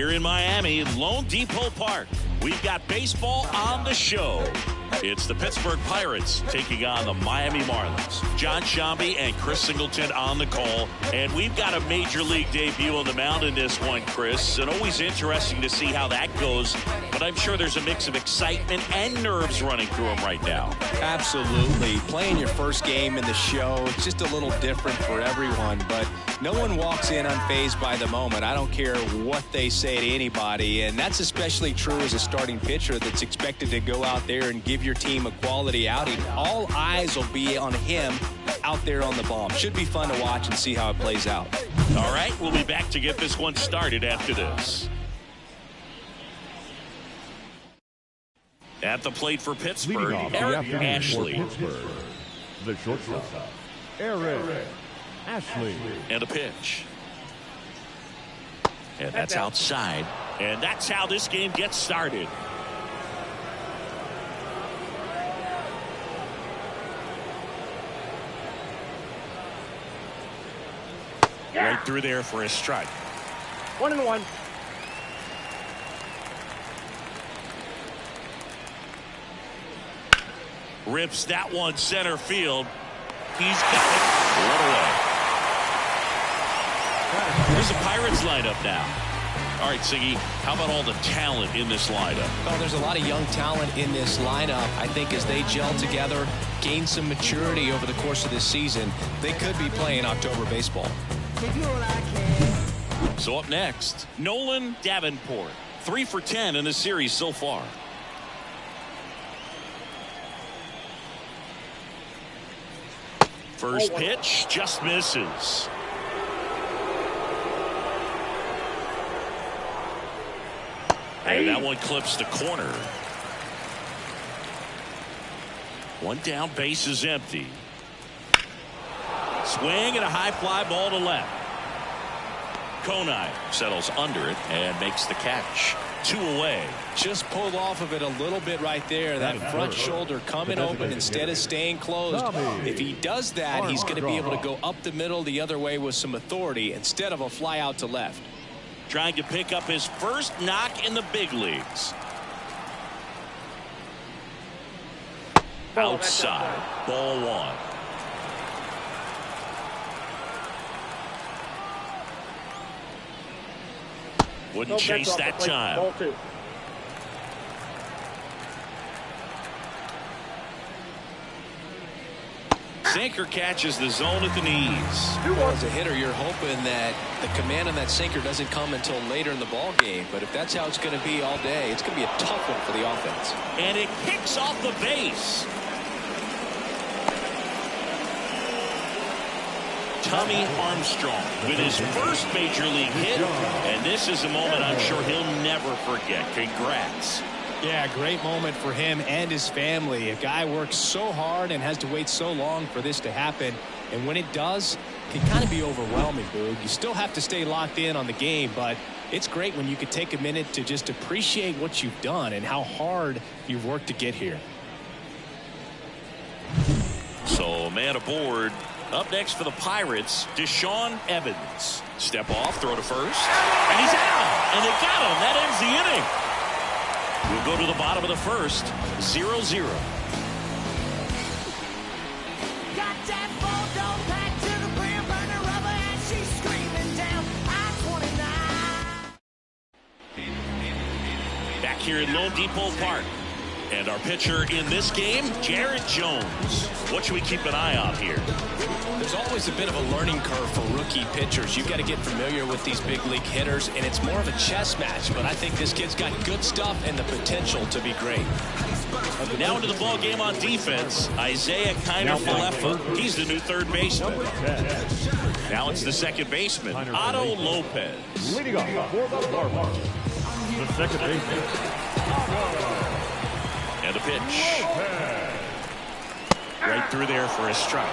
Here in Miami, Lone Depot Park, we've got baseball on the show. It's the Pittsburgh Pirates taking on the Miami Marlins. John Shambi and Chris Singleton on the call. And we've got a major league debut on the mound in this one, Chris. And always interesting to see how that goes. But I'm sure there's a mix of excitement and nerves running through him right now. Absolutely. Playing your first game in the show, it's just a little different for everyone. But no one walks in unfazed by the moment. I don't care what they say to anybody. And that's especially true as a starting pitcher that's expected to go out there and give your team a quality outing. All eyes will be on him out there on the ball. Should be fun to watch and see how it plays out. All right, we'll be back to get this one started after this. At the plate for Pittsburgh, Eric Ashley. Pittsburgh, the shortstop, Eric Ashley. And a pitch. And that's outside. And that's how this game gets started. Right through there for a strike. 1-1. Rips that one center field. He's got it. What away. Here's the Pirates lineup now. All right, Siggy, how about all the talent in this lineup? Well, there's a lot of young talent in this lineup. I think as they gel together, gain some maturity over the course of this season, they could be playing October baseball. So up next, Nolan Davenport. 3 for 10 in the series so far. First pitch just misses. And that one clips the corner. One down, base is empty. Swing and a high fly ball to left. Konai settles under it and makes the catch. 2 away. Just pulled off of it a little bit right there. That front shoulder coming open instead of staying closed. If he does that, he's going to be able to go up the middle the other way with some authority instead of a fly out to left. Trying to pick up his first knock in the big leagues. Outside. Ball 1. Wouldn't chase that time. Ball 2. Sinker catches the zone at the knees. As a hitter, you're hoping that the command on that sinker doesn't come until later in the ball game. But if that's how it's going to be all day, it's going to be a tough one for the offense. And it kicks off the base. Tommy Armstrong with his first major league hit. And this is a moment I'm sure he'll never forget. Congrats. Yeah, great moment for him and his family. A guy works so hard and has to wait so long for this to happen. And when it does, it can kind of be overwhelming, Boog. You still have to stay locked in on the game, but it's great when you could take a minute to just appreciate what you've done and how hard you've worked to get here. So, man aboard. Up next for the Pirates, Deshaun Evans. Step off, throw to first. And he's out. And they got him. That ends the inning. We'll go to the bottom of the first. 0-0. Back here in Lone Depot Park. And our pitcher in this game, Jared Jones. What should we keep an eye on here? There's always a bit of a learning curve for rookie pitchers. You've got to get familiar with these big league hitters, and it's more of a chess match. But I think this kid's got good stuff and the potential to be great. Now into the ball game on defense, Isaiah Kiner-Falefa. He's the new third baseman. Now it's the second baseman, Otto Lopez. Leading off for the Marlins, the second baseman, And a pitch. Right through there for a strike.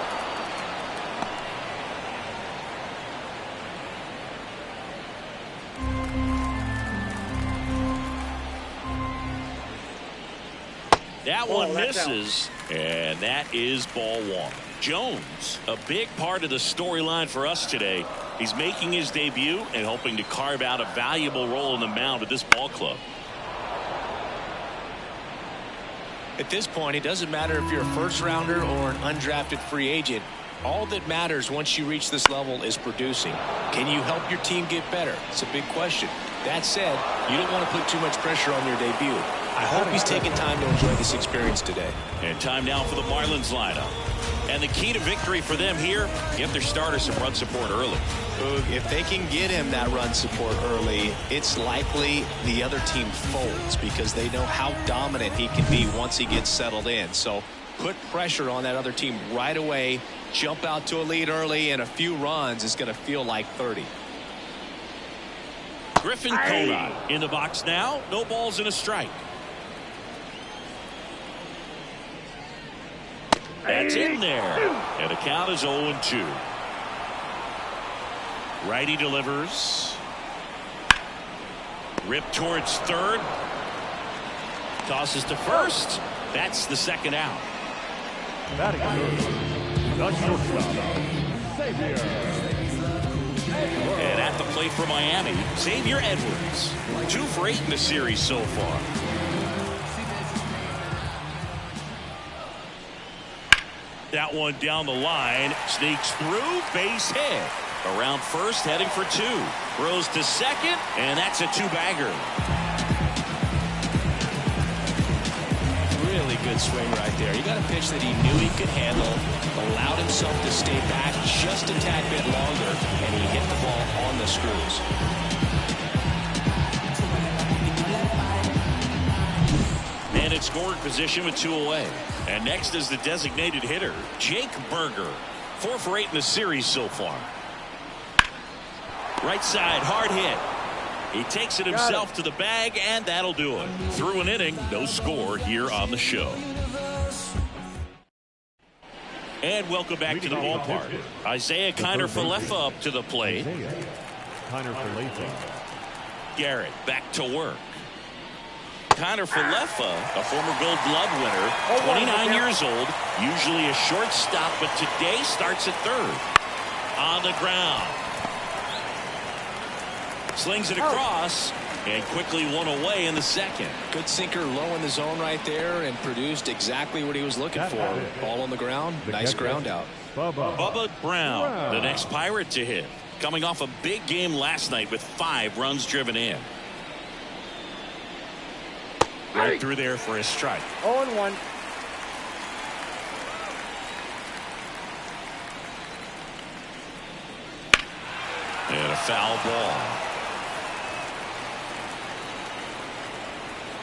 That one misses, and that is ball 1. Jones, a big part of the storyline for us today. He's making his debut and hoping to carve out a valuable role in the mound with this ball club. At this point, it doesn't matter if you're a first-rounder or an undrafted free agent. All that matters once you reach this level is producing. Can you help your team get better? It's a big question. That said, you don't want to put too much pressure on your debut. I hope he's taking time to enjoy this experience today. And time now for the Marlins lineup. And the key to victory for them here, give their starter some run support early. If they can get him that run support early, it's likely the other team folds because they know how dominant he can be once he gets settled in. So put pressure on that other team right away. Jump out to a lead early, and a few runs is going to feel like 30. Griffin Conant in the box now. No balls and a strike. That's in there. And the count is 0-2. Righty delivers. Rip towards third. Tosses to first. That's the second out. Batting third, the shortstop, Xavier. And at the plate for Miami, Xavier Edwards. 2 for 8 in the series so far. That one down the line, sneaks through, base hit. Around first, heading for 2. Throws to second, and that's a 2-bagger. Really good swing right there. He got a pitch that he knew he could handle, allowed himself to stay back just a tad bit longer, and he hit the ball on the screws. And in scoring position with 2 away. And next is the designated hitter, Jake Berger. 4 for 8 in the series so far. Right side, hard hit. He takes it himself to the bag, and that'll do it. Through an inning, no score here on the show. And welcome back to the ballpark. Isaiah Kiner-Falefa up to the plate. Garrett back to work. Kiner-Falefa, a former Gold Glove winner, 29 years old, usually a shortstop, but today starts at third. On the ground. Slings it across, and quickly one away in the second. Good sinker low in the zone right there and produced exactly what he was looking for. Ball on the ground, nice ground out. Bubba Brown, the next Pirate to hit. Coming off a big game last night with 5 runs driven in. Right through there for a strike. 0-1. And a foul ball.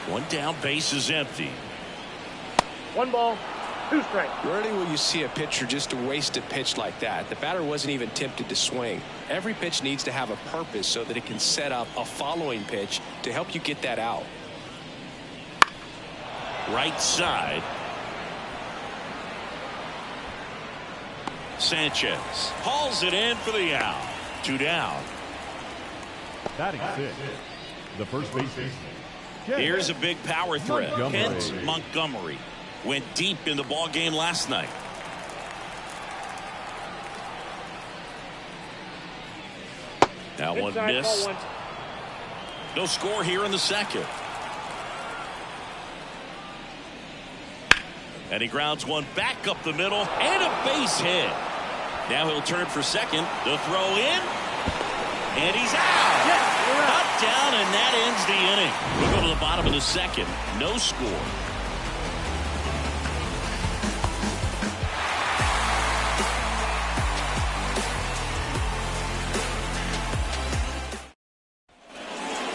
1 down, base is empty. 1 ball, 2 strikes. Rarely will you see a pitcher just waste a pitch like that. The batter wasn't even tempted to swing. Every pitch needs to have a purpose so that it can set up a following pitch to help you get that out. Right side. Sanchez hauls it in for the out. 2 down. Batting 6, the first baseman. Here's a big power threat. Kent Montgomery went deep in the ball game last night. That one missed. No score here in the second. And he grounds one back up the middle and a base hit. Now he'll turn for second. The throw in. And he's out. Up, down, and that ends the inning. We'll go to the bottom of the second. No score.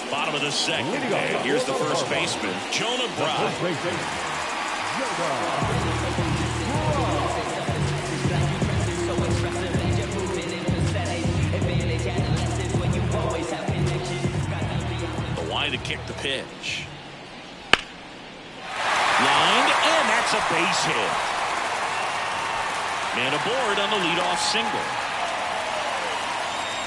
Bottom of the second. And here's the first baseman, Jonah Bride. The line to kick the pitch. Lined, and that's a base hit. Man aboard on the leadoff single.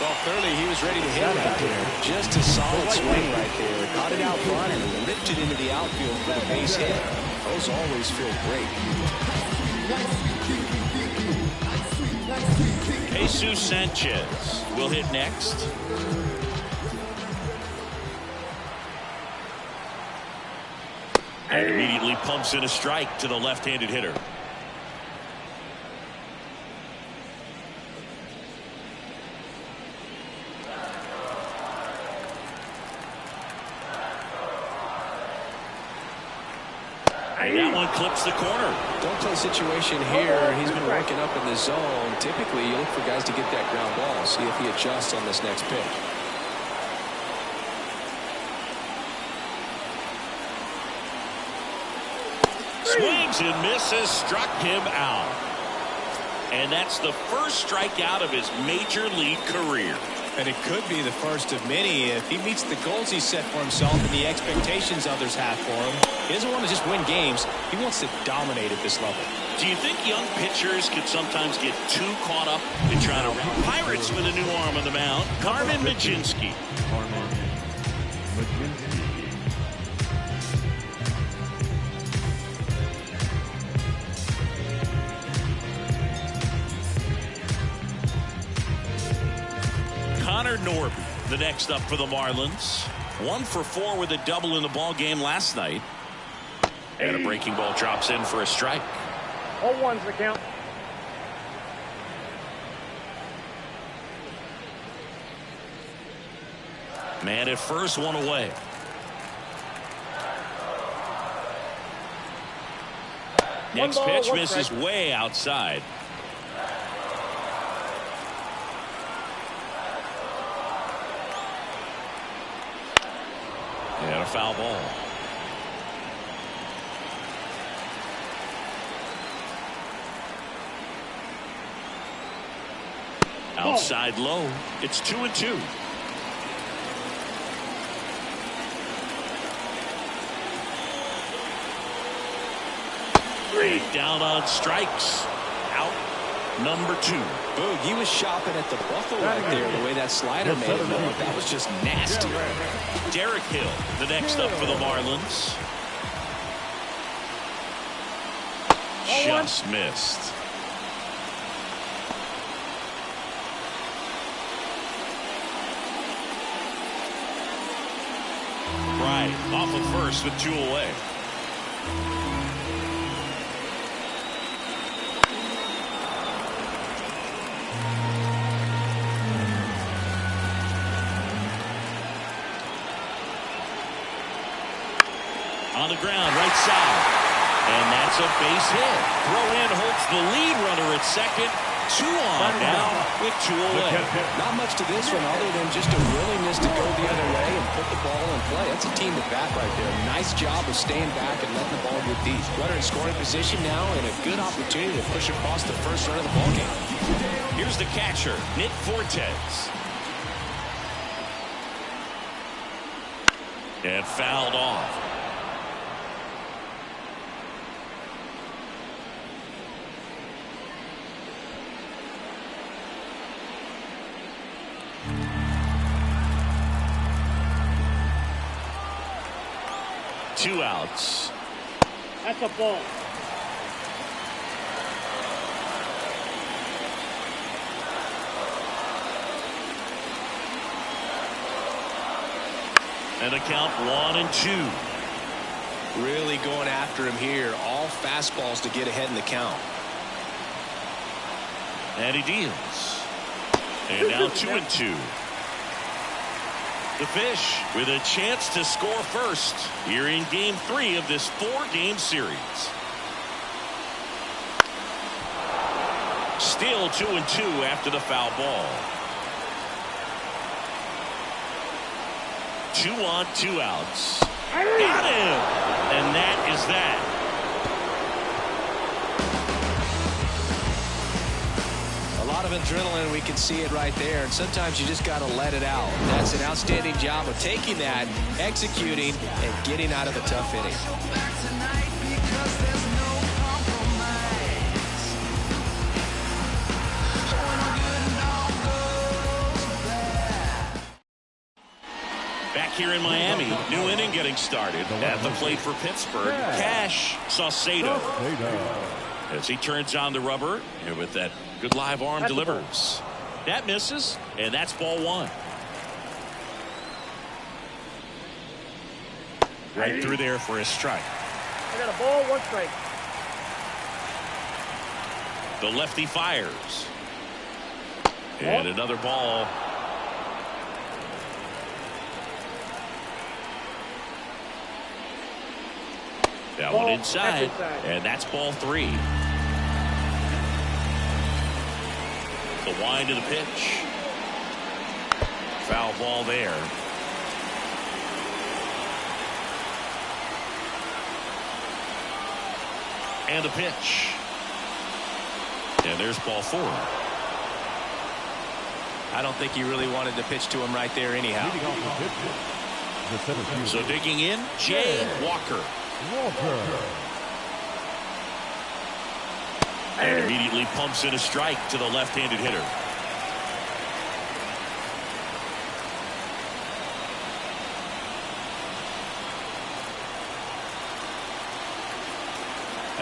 Well, clearly he was ready to hit right there. Just a solid swing right there. Caught it out front and ripped it into the outfield for the base hit. Those always feel great. Jesus Sanchez will hit next. And immediately pumps in a strike to the left-handed hitter. And that one clips the corner. Don't play situation here. He's been working up in the zone. Typically, you look for guys to get that ground ball. See if he adjusts on this next pitch. Swings and misses, struck him out. And that's the first strikeout of his major league career. And it could be the first of many if he meets the goals he set for himself and the expectations others have for him. He doesn't want to just win games. He wants to dominate at this level. Do you think young pitchers could sometimes get too caught up in trying to run? Pirates with a new arm on the mound, Carmen Mlodzinski. Connor Norby, the next up for the Marlins. 1 for 4 with a double in the ball game last night. And a breaking ball drops in for a strike. 0-1's the count. Man at first, one away. Next pitch misses way outside. And a foul ball. Outside low. It's 2-2. Down on strikes. Out number 2. Boog, he was shopping at the buckle right there, the way that slider made him look. That was just nasty. Derek Hill, the next up for the Marlins. Just missed. Right, off of first with 2 away. On the ground, right side. And that's a base hit. Throw in holds the lead runner at second. 2 on now with 2 away. Not much to this one other than just a willingness to go the other way and put the ball in play. That's a team at bat right there. Nice job of staying back and letting the ball get deep. Runner in scoring position now and a good opportunity to push across the first run of the ball game. Here's the catcher, Nick Fortes. And fouled off. Two outs. That's a ball. And a count 1-2. Really going after him here. All fastballs to get ahead in the count. And he deals. And now 2-2. The Fish with a chance to score first here in game 3 of this 4-game series. Still 2-2 after the foul ball. 2 on, 2 outs. Got him! And that is that. A lot of adrenaline, we can see it right there, and sometimes you just got to let it out. That's an outstanding job of taking that, executing, and getting out of a tough inning. Back here in Miami, new inning getting started. At the plate for Pittsburgh, Cash Saucedo. As he turns on the rubber and with that good live arm delivers. That misses, and that's ball one. Right through there for a strike. I got a ball, 1 strike. The lefty fires. And another ball. That one inside, and that's ball 3. The wind of the pitch. Foul ball there. And the pitch. And there's ball 4. I don't think he really wanted to pitch to him right there anyhow. So digging in, Jay Walker. And immediately pumps in a strike to the left-handed hitter.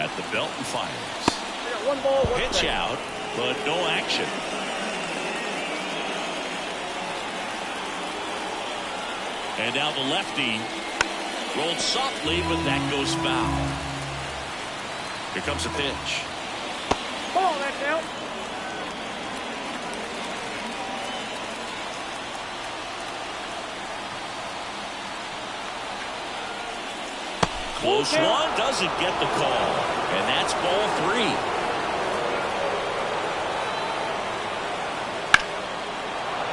At the belt and fires. I got 1 ball, 1 Pitch strike. out, but no action. And now the lefty rolled softly, but that goes foul. Here comes a pitch. Ball, that's out. Close one, doesn't get the call. And that's ball 3.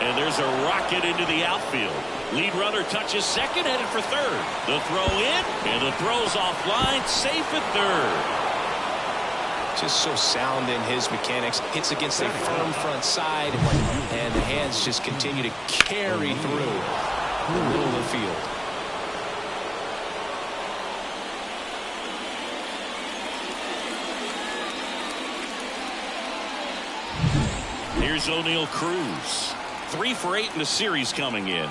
And there's a rocket into the outfield. Lead runner touches second, headed for third. The throw in, and the throw's offline, safe at third. Just so sound in his mechanics. Hits against a firm front side, and the hands just continue to carry through the middle of the field. Here's O'Neal Cruz. 3 for 8 in the series coming in.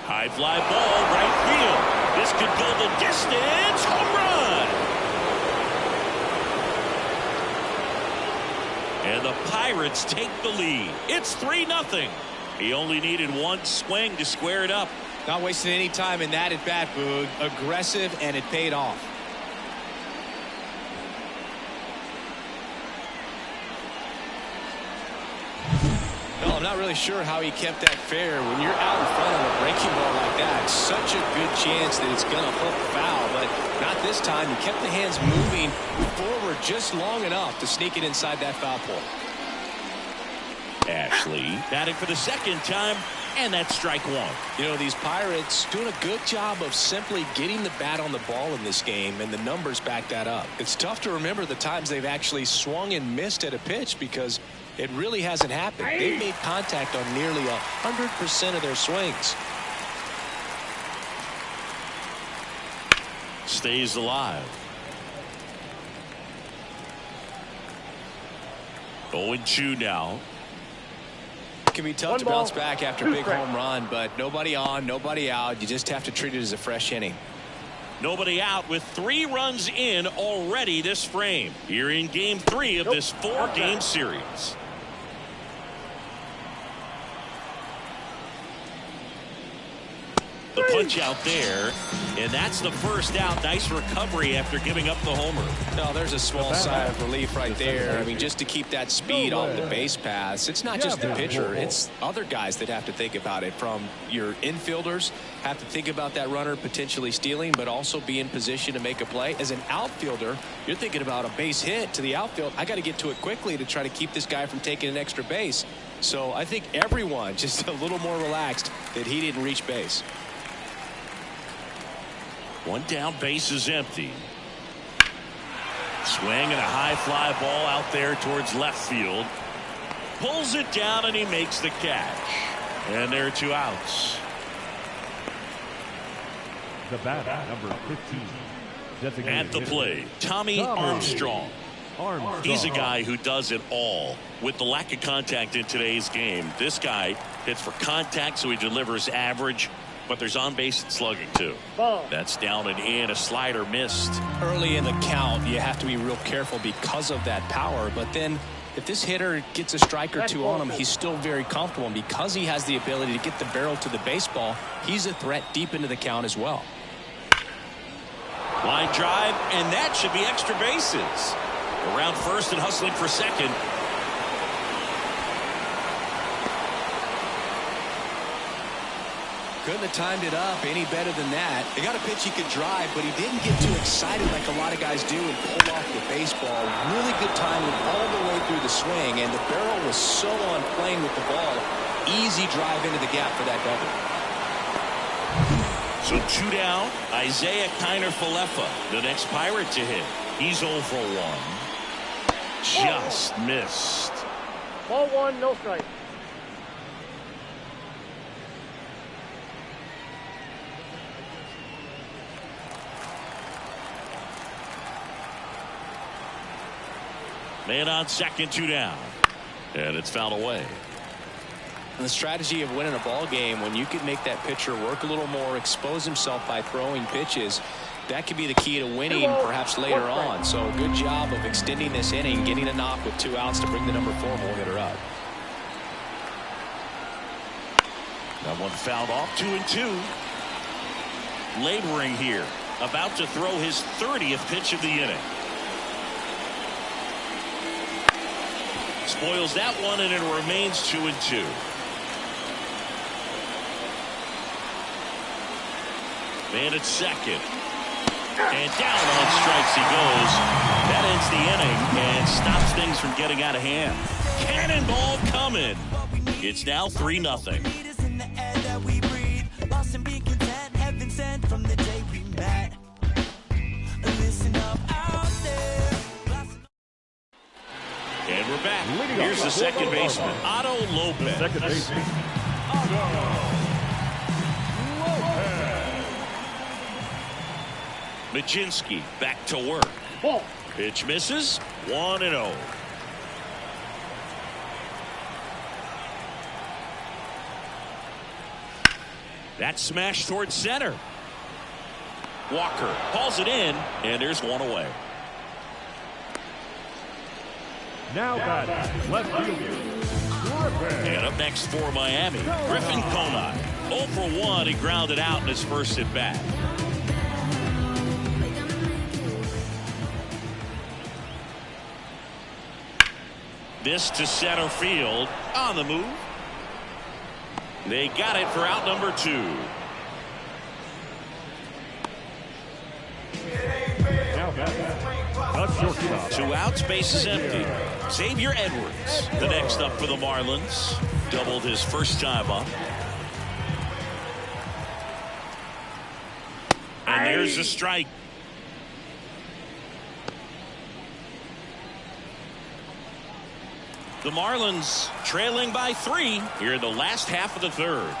High fly ball, right field. This could go the distance. Home run. And the Pirates take the lead. It's 3-0. He only needed 1 swing to square it up. Not wasting any time in that at bat, Boog. Aggressive, and it paid off. I'm not really sure how he kept that fair. When you're out in front of a breaking ball like that, such a good chance that it's going to hook foul, but not this time. He kept the hands moving forward just long enough to sneak it inside that foul pole. Ashley batting for the second time, and that's strike 1. You know, these Pirates doing a good job of simply getting the bat on the ball in this game, and the numbers back that up. It's tough to remember the times they've actually swung and missed at a pitch because it really hasn't happened. They've made contact on nearly 100% of their swings. Stays alive. 0-2 now. It can be tough to bounce back after a big home run, but nobody on, nobody out. You just have to treat it as a fresh inning. Nobody out with 3 runs in already this frame. Here in game 3 of this 4-game series. The punch out there, and that's the first out. Nice recovery after giving up the homer. No, there's a small sigh of relief right there. I mean, just to keep that speed off the base paths. It's not just the pitcher. It's other guys that have to think about it. From your infielders have to think about that runner potentially stealing, but also be in position to make a play. As an outfielder, you're thinking about a base hit to the outfield. I got to get to it quickly to try to keep this guy from taking an extra base. So I think everyone just a little more relaxed that he didn't reach base. 1 down, base is empty. Swing and a high fly ball out there towards left field. Pulls it down and he makes the catch. And there are 2 outs. The batter, number 15. At the plate, Tommy Armstrong. He's a guy who does it all. With the lack of contact in today's game, this guy hits for contact, so he delivers average. But there's on base and slugging too. Ball. That's down and in. A slider missed. Early in the count, you have to be real careful because of that power. But then if this hitter gets a strike or two on him, he's still very comfortable. And because he has the ability to get the barrel to the baseball, he's a threat deep into the count as well. Line drive, and that should be extra bases. Around first and hustling for second. Couldn't have timed it up any better than that. They got a pitch he could drive, but he didn't get too excited like a lot of guys do and pull off the baseball. Really good timing all the way through the swing, and the barrel was so on plane with the ball. Easy drive into the gap for that double. So 2 down. Isaiah Kiner-Falefa, the next Pirate to hit. He's 0 for 1. Just missed. Ball 1, no strike. Man on second, 2 down. And it's fouled away. And the strategy of winning a ball game, when you can make that pitcher work a little more, expose himself by throwing pitches, that could be the key to winning perhaps later on. So good job of extending this inning, getting a knock with 2 outs to bring the number 4 ball hitter up. That one fouled off. 2-2. Laboring here, about to throw his 30th pitch of the inning. Spoils that one, and it remains 2-2. Man at second. And down on strikes he goes. That ends the inning and stops things from getting out of hand. Cannonball coming. It's now 3-0. And we're back. Here's the second baseman, Otto Lopez. Second baseman, Otto Lopez. Majinski back to work. Ball. Pitch misses. 1-0. That smash towards center. Walker hauls it in, and there's one away. Now batting, left fielder, Griffin. And up next for Miami, Griffin Conine. 0 for 1, he grounded out in his first at bat. This to center field. On the move. They got it for out number 2. Now batting, the shortstop. 2 outs, bases empty. Xavier Edwards, the next up for the Marlins. Doubled his first time up. And there's a strike. The Marlins trailing by 3 here in the last half of the third.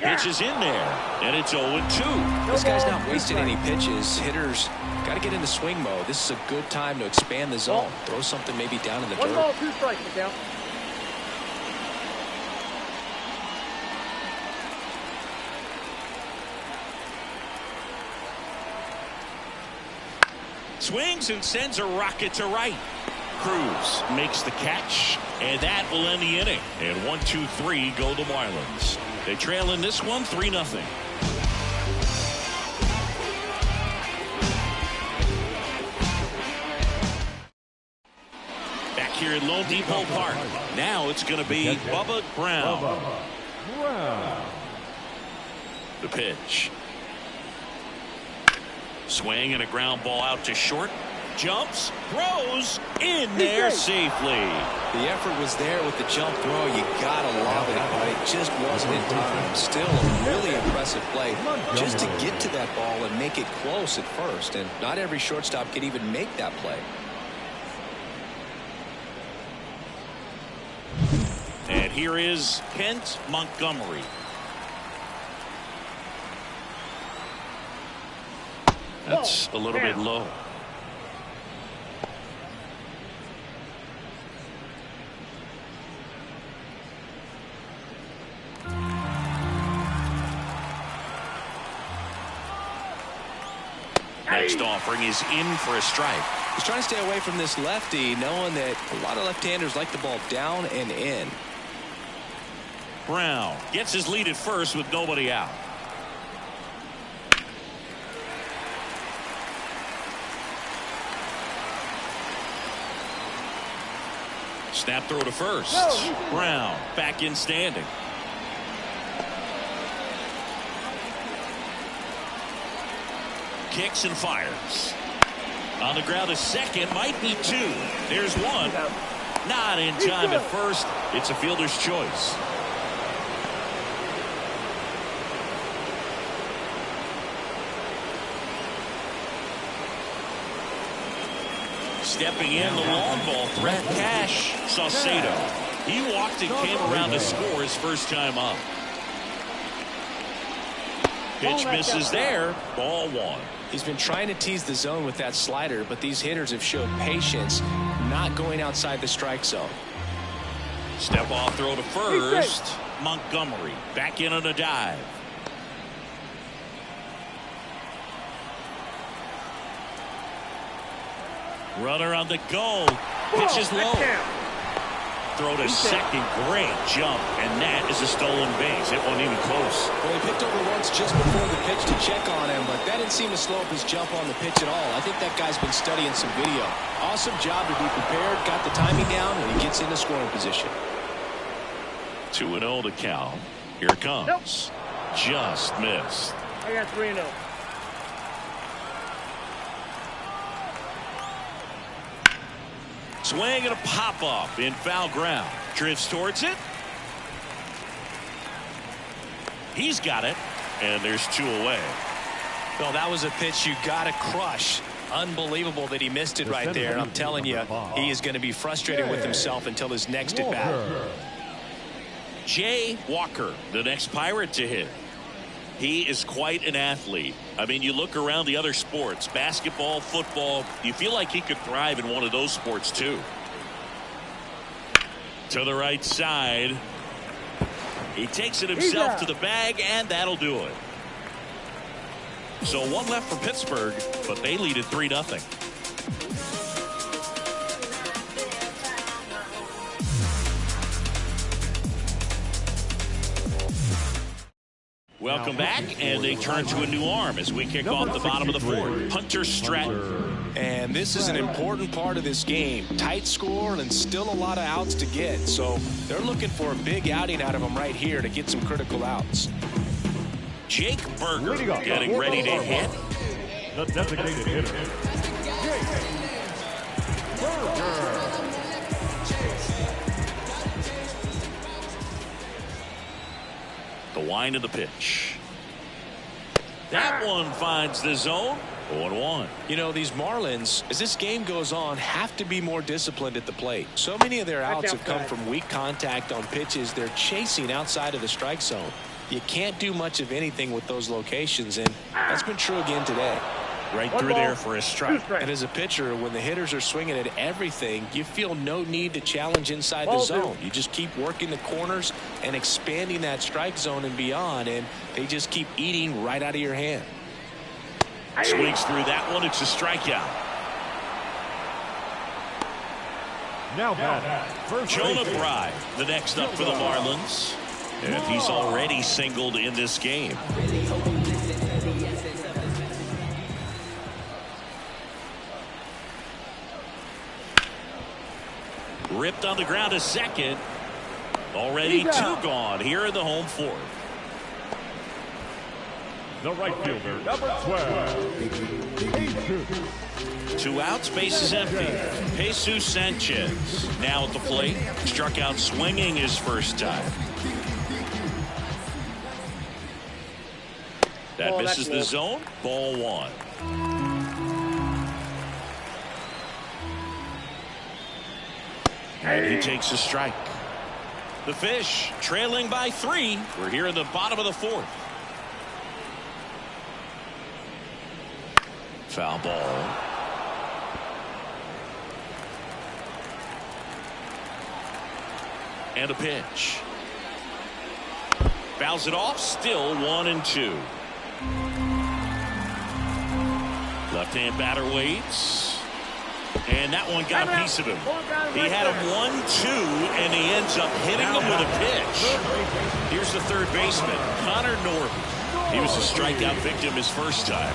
Pitch is in there, and it's 0-2. This guy's not wasting any pitches. Hitters got to get into swing mode. This is a good time to expand the zone. Throw something maybe down in the 1 dirt. ball, 2 strikes, the count. Swings and sends a rocket to right. Cruz makes the catch, and that will end the inning. And 1-2-3 go the Marlins. They trail in this one 3-0. Back here at Lone Depot Park. Now it's going to be Bubba Brown. Brown. The pitch. Swing and a ground ball out to short. Jumps, throws, in there safely. The effort was there with the jump throw. You gotta love it, but it just wasn't in time. Still a really impressive play just to get to that ball and make it close at first. And not every shortstop can even make that play. And here is Kent Montgomery. That's a little bit low. Next offering is in for a strike. He's trying to stay away from this lefty, knowing that a lot of left-handers like the ball down and in. Brown gets his lead at first with nobody out. Snap throw to first. Brown back in standing. Kicks and fires. On the ground, a second, might be two. There's one. Not in time at first. It's a fielder's choice. Stepping in, the long ball threat. Cash Saucedo. He walked and came around to score his first time up. Pitch misses there. Ball one. He's been trying to tease the zone with that slider, but these hitters have showed patience, not going outside the strike zone. Step off throw to first. Montgomery back in on a dive. Runner on the go. Pitch is low. Throw to second. Great jump. And that is a stolen base. It wasn't even close. Well, he picked over once just before the pitch to check on him, but that didn't seem to slow up his jump on the pitch at all. I think that guy's been studying some video. Awesome job to be prepared. Got the timing down, and he gets into scoring position. 2-0 to count. Here it comes. Just missed. I got 3-0. Swing and a pop-up in foul ground. Drifts towards it. He's got it. And there's two away. Well, that was a pitch you got to crush. Unbelievable that he missed it right there. And I'm telling you, he is going to be frustrated with himself until his next at-bat. Jay Walker, the next Pirate to hit. He is quite an athlete. I mean, you look around the other sports, basketball, football, you feel like he could thrive in one of those sports too. To the right side. He takes it himself to the bag, and that'll do it. So one left for Pittsburgh, but they lead at 3-0. Welcome back, and they turn to a new arm as we kick off the bottom of the fourth. Hunter Stratton. And this is an important part of this game. Tight score and still a lot of outs to get. So they're looking for a big outing out of him right here to get some critical outs. Jake Berger getting ready to hit. The designated hitter, Jake Berger. The wind of the pitch. That one finds the zone. 0-1. You know, these Marlins, as this game goes on, have to be more disciplined at the plate. So many of their outs have come from weak contact on pitches they're chasing outside of the strike zone. You can't do much of anything with those locations, and that's been true again today. Right through there for a strike. And as a pitcher, when the hitters are swinging at everything, you feel no need to challenge inside the zone. You just keep working the corners and expanding that strike zone and beyond, and they just keep eating right out of your hand. Swings through that one. It's a strikeout. Now back, Jonah Bride, the next up for the Marlins. And he's already singled in this game. Ripped on the ground a second. Already two gone here in the home fourth. The right fielder, number 12. Two outs, base is empty. Jesus Sanchez now at the plate. Struck out swinging his first time. That misses the zone. Ball one. And he takes a strike. The Fish trailing by 3. We're here in the bottom of the fourth. Foul ball. And a pitch. Fouls it off. Still 1-2. Left-hand batter waits. And that one got a piece of him. He had him 1-2, and he ends up hitting him with a pitch. Here's the third baseman, Connor Norby. He was a strikeout victim his first time.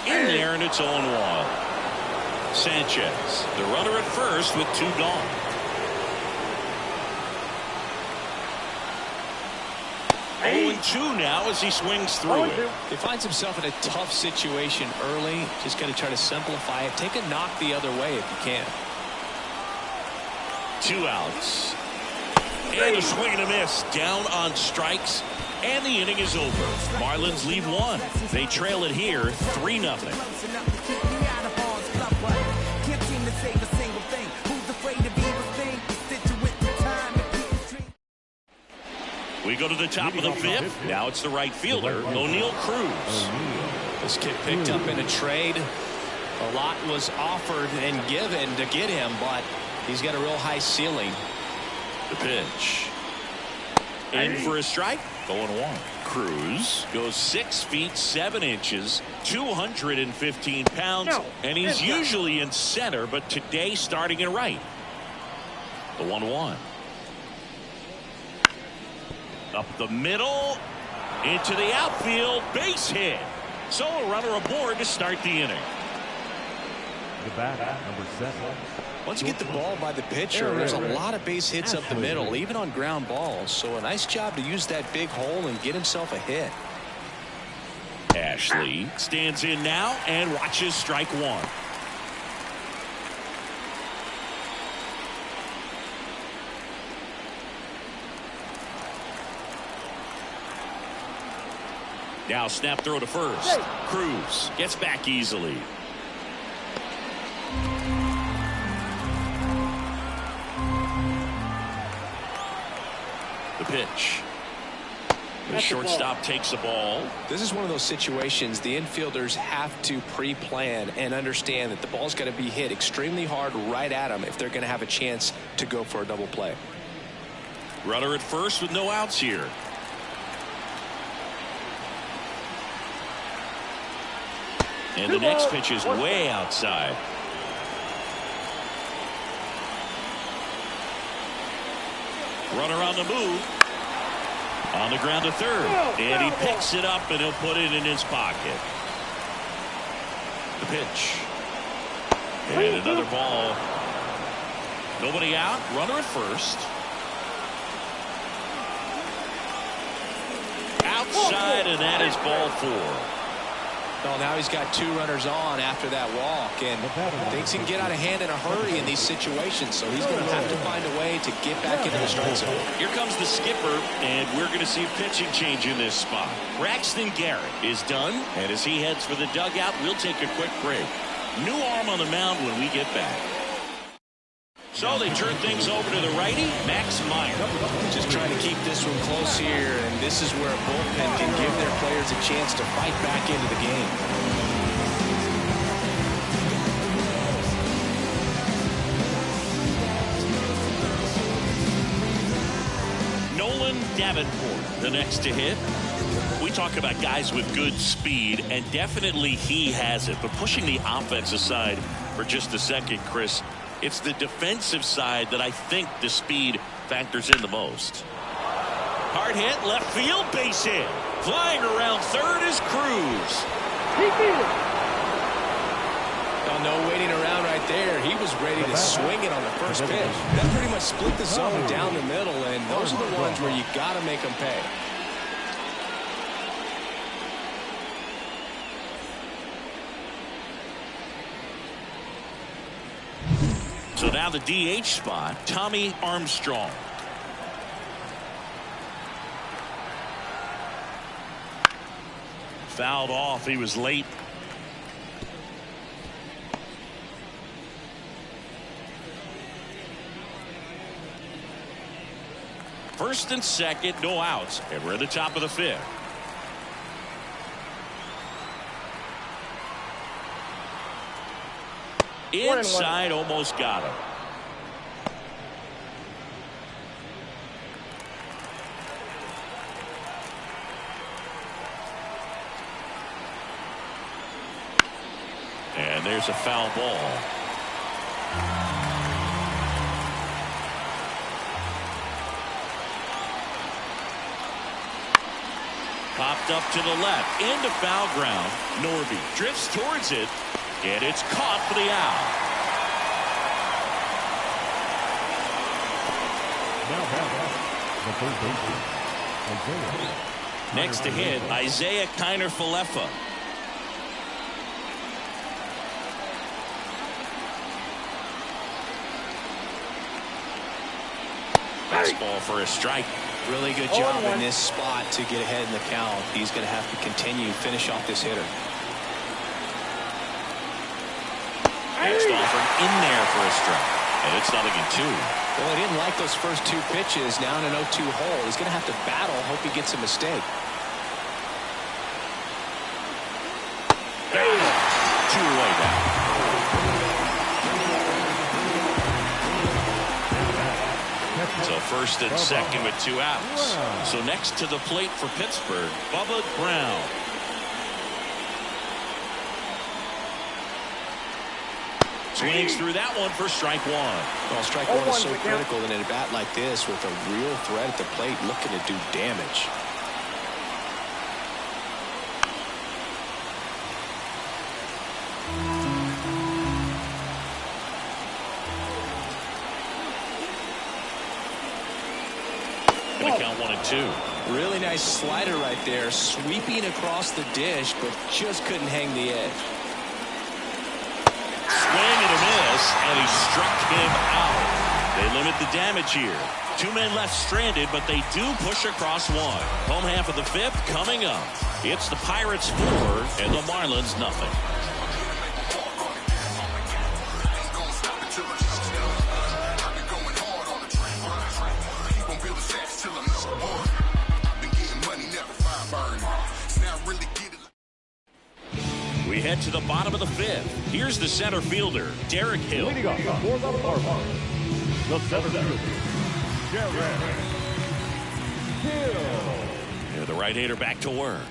In there, and it's 0-1. Sanchez, the runner at first with 2 gone. Oh, 2 now as he swings through it. He finds himself in a tough situation early. Just got to try to simplify it. Take a knock the other way if you can. 2 outs. And a swing and a miss. Down on strikes. And the inning is over. Marlins leave 1. They trail it here 3-0. We go to the top of the 5th. Now it's the right fielder, O'Neal Cruz. This kid picked up in a trade. A lot was offered and given to get him, but he's got a real high ceiling. The pitch. In for a strike. 0-1. Cruz goes 6 feet 7 inches, 215 pounds, and he's usually in center, but today starting in right. The 1-1. Up the middle, into the outfield, base hit. So a runner aboard to start the inning. The batter, number 7. Once you get the ball by the pitcher, there's a lot of base hits up the middle, even on ground balls. So a nice job to use that big hole and get himself a hit. Ashley stands in now and watches strike 1. Now snap throw to first. Cruz gets back easily. The pitch. The shortstop takes the ball. This is one of those situations the infielders have to pre-plan and understand that the ball's got to be hit extremely hard right at them if they're going to have a chance to go for a double play. Runner at first with no outs here. And the next pitch is way outside. Runner on the move. On the ground to third. And he picks it up and he'll put it in his pocket. The pitch. And another ball. Nobody out. Runner at first. Outside, and that is ball 4. Well, now he's got 2 runners on after that walk, and things can get out of hand in a hurry in these situations, so he's going to have to find a way to get back into the strike zone. Here comes the skipper, and we're going to see a pitching change in this spot. Braxton Garrett is done, and as he heads for the dugout, we'll take a quick break. New arm on the mound when we get back. So they turn things over to the righty, Max Meyer. Just trying to keep this one close here, and this is where a bullpen can give their players a chance to fight back into the game. Nolan Davenport, the next to hit. We talk about guys with good speed, and definitely he has it. But pushing the offense aside for just a second, Chris, it's the defensive side that I think the speed factors in the most. Hard hit, left field, base hit. Flying around third is Cruz. Well, no waiting around right there. He was ready to swing it on the first pitch. That pretty much split the zone down the middle, and those are the ones where you got to make them pay. So now the DH spot, Tommy Armstrong. Fouled off. He was late. First and second, no outs. And we're at the top of the 5th. Inside, almost got him. And there's a foul ball. Popped up to the left, into foul ground. Norby drifts towards it, and it's caught for the out. Next to hit, Isaiah Kiner-Falefa. Baseball for a strike. Really good job in this spot to get ahead in the count. He's going to have to continue finish off this hitter. Next offering in there for a strike. And it's 0-2. Well, he didn't like those first two pitches. Now in an 0-2 hole. He's going to have to battle. Hope he gets a mistake. Two-way down. So first and second with 2 outs. So next to the plate for Pittsburgh, Bubba Brown. Swings through that one for strike one. Well, strike one is so critical in a bat like this with a real threat at the plate looking to do damage. Going to count 1-2. Really nice slider right there, sweeping across the dish, but just couldn't hang the edge. Swing and a miss, and he struck him out. They limit the damage here. 2 men left stranded, but they do push across one. Home half of the fifth coming up. It's the Pirates 4 and the Marlins nothing. We head to the bottom of the fifth. Here's the center fielder, Derek Hill. Leading off for the Marlins, the center fielder, Derek Hill. Yeah, the right-hander back to work.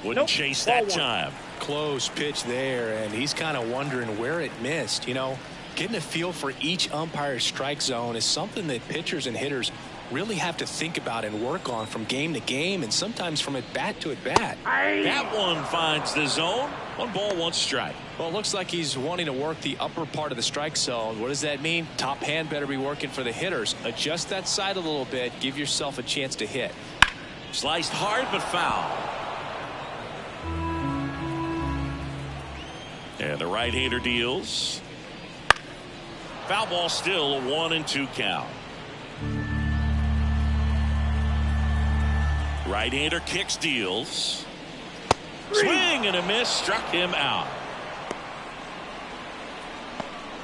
Wouldn't chase that time. Close pitch there, and he's kind of wondering where it missed. You know, getting a feel for each umpire's strike zone is something that pitchers and hitters really have to think about and work on from game to game, and sometimes from at bat to at bat. That one finds the zone. 1 ball, 1 strike. Well, it looks like he's wanting to work the upper part of the strike zone. What does that mean? Top hand better be working for the hitters. Adjust that side a little bit. Give yourself a chance to hit. Sliced hard but foul. And the right-hander deals. Foul ball, still a 1-2 count. Right-hander kicks, deals. Swing and a miss, struck him out.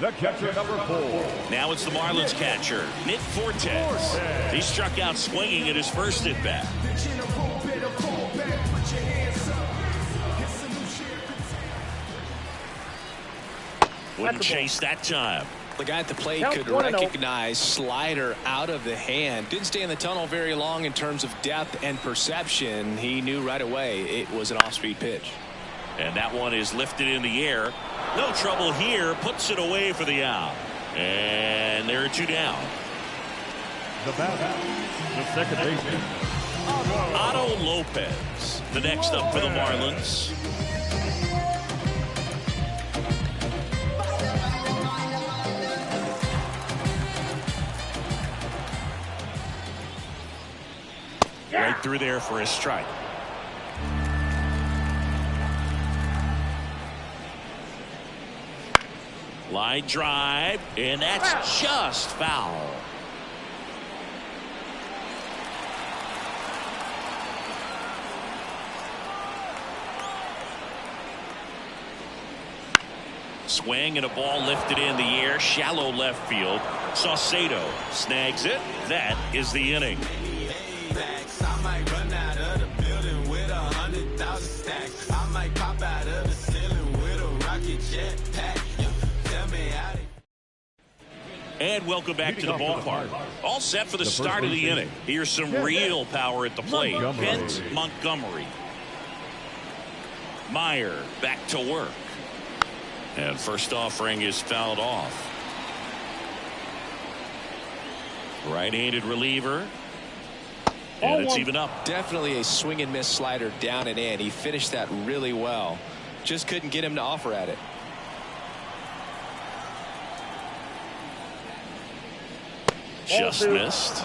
The catcher, number 4. Now it's the Marlins catcher, Nick Fortes. He struck out swinging at his first at-bat. Wouldn't chase that time. The guy at the plate could recognize slider out of the hand. Didn't stay in the tunnel very long in terms of depth and perception. He knew right away it was an off-speed pitch. And that one is lifted in the air. No trouble here. Puts it away for the out. And there are 2 down. The batter, the second baseman, Otto Lopez. The next up for the Marlins. Right through there for a strike. Line drive, and that's just foul. Swing and a ball lifted in the air, shallow left field. Saucedo snags it. That is the inning. I might run out of the building with 100,000 stacks. I might pop out of the ceiling with a rocket jet pack. Tell me how to... And welcome back to the ballpark. All set for the start of the inning. Here's some real power at the plate. Kent Montgomery. Meyer back to work. And first offering is fouled off. Right-handed reliever. And it's even up. Definitely a swing and miss slider down and in. He finished that really well. Just couldn't get him to offer at it. Just missed.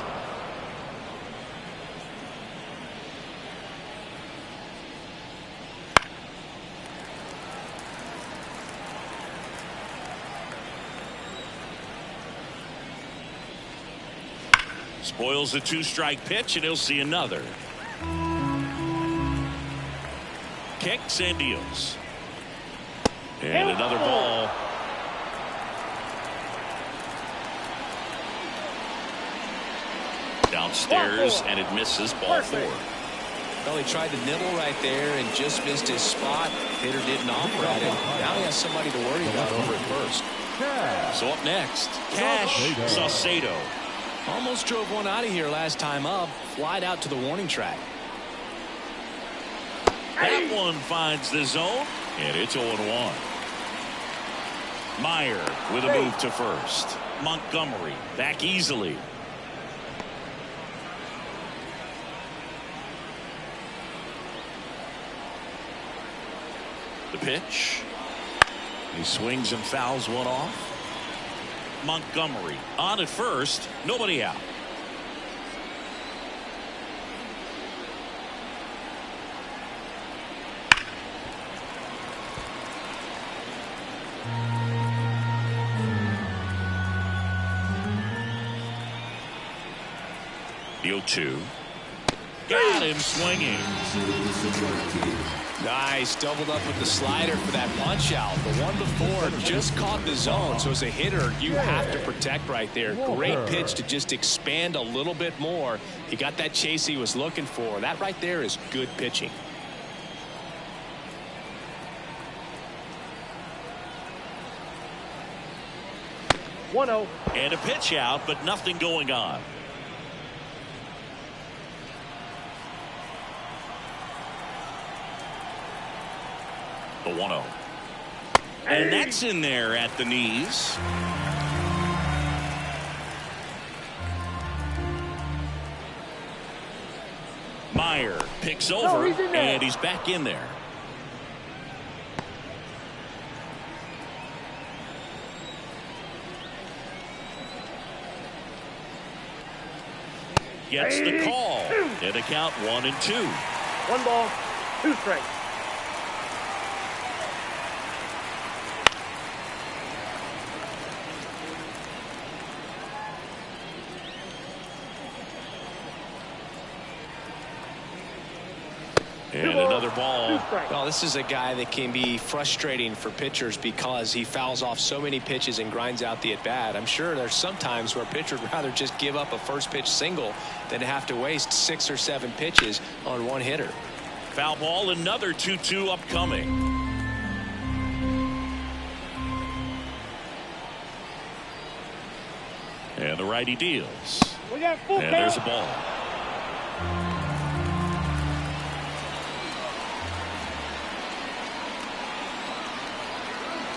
Spoils the 2-strike pitch, and he'll see another. Kicks and deals. And another ball. Downstairs, and it misses. Ball 4. Well, he tried to nibble right there and just missed his spot. Hitter didn't offer at it. Now he has somebody to worry about over at first. So up next, Cash Saucedo. Almost drove one out of here last time up. Flied out to the warning track. That one finds the zone, and it's 0-1. Meyer with a move to first. Montgomery back easily. The pitch. He swings and fouls one off. Montgomery on at first. Nobody out. The 0-2. Got him swinging. Nice. Doubled up with the slider for that punch out. The one before just caught the zone. So as a hitter, you have to protect right there. Great pitch to just expand a little bit more. He got that chase he was looking for. That right there is good pitching. And a pitch out, but nothing going on. The 1-0. And that's in there at the knees. Meyer picks over, and he's back in there. Gets the call. And a count 1-2. 1 ball, 2 strikes. And another ball. Well, this is a guy that can be frustrating for pitchers because he fouls off so many pitches and grinds out the at-bat. I'm sure there's some times where pitchers would rather just give up a first pitch single than to have to waste 6 or 7 pitches on one hitter. Foul ball, another 2-2 upcoming. And the righty deals. And there's a ball.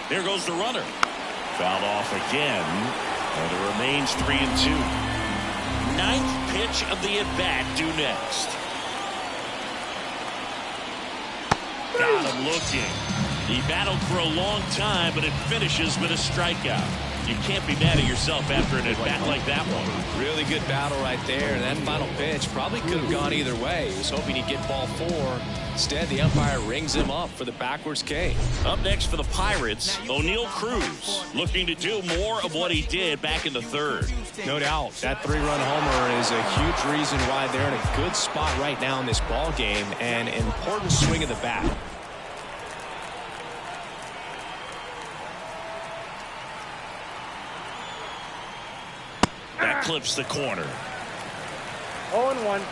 There goes the runner. Fouled off again. And it remains 3-2. 9th pitch of the at-bat due next. Got him looking. He battled for a long time, but it finishes with a strikeout. You can't be mad at yourself after an at-bat like that one. Really good battle right there. And that final pitch probably could have gone either way. He was hoping he'd get ball 4. Instead, the umpire rings him up for the backwards K. Up next for the Pirates, O'Neal Cruz, looking to do more of what he did back in the 3rd. No doubt. That 3-run homer is a huge reason why they're in a good spot right now in this ball game. And an important swing of the bat. That clips the corner. 0-1.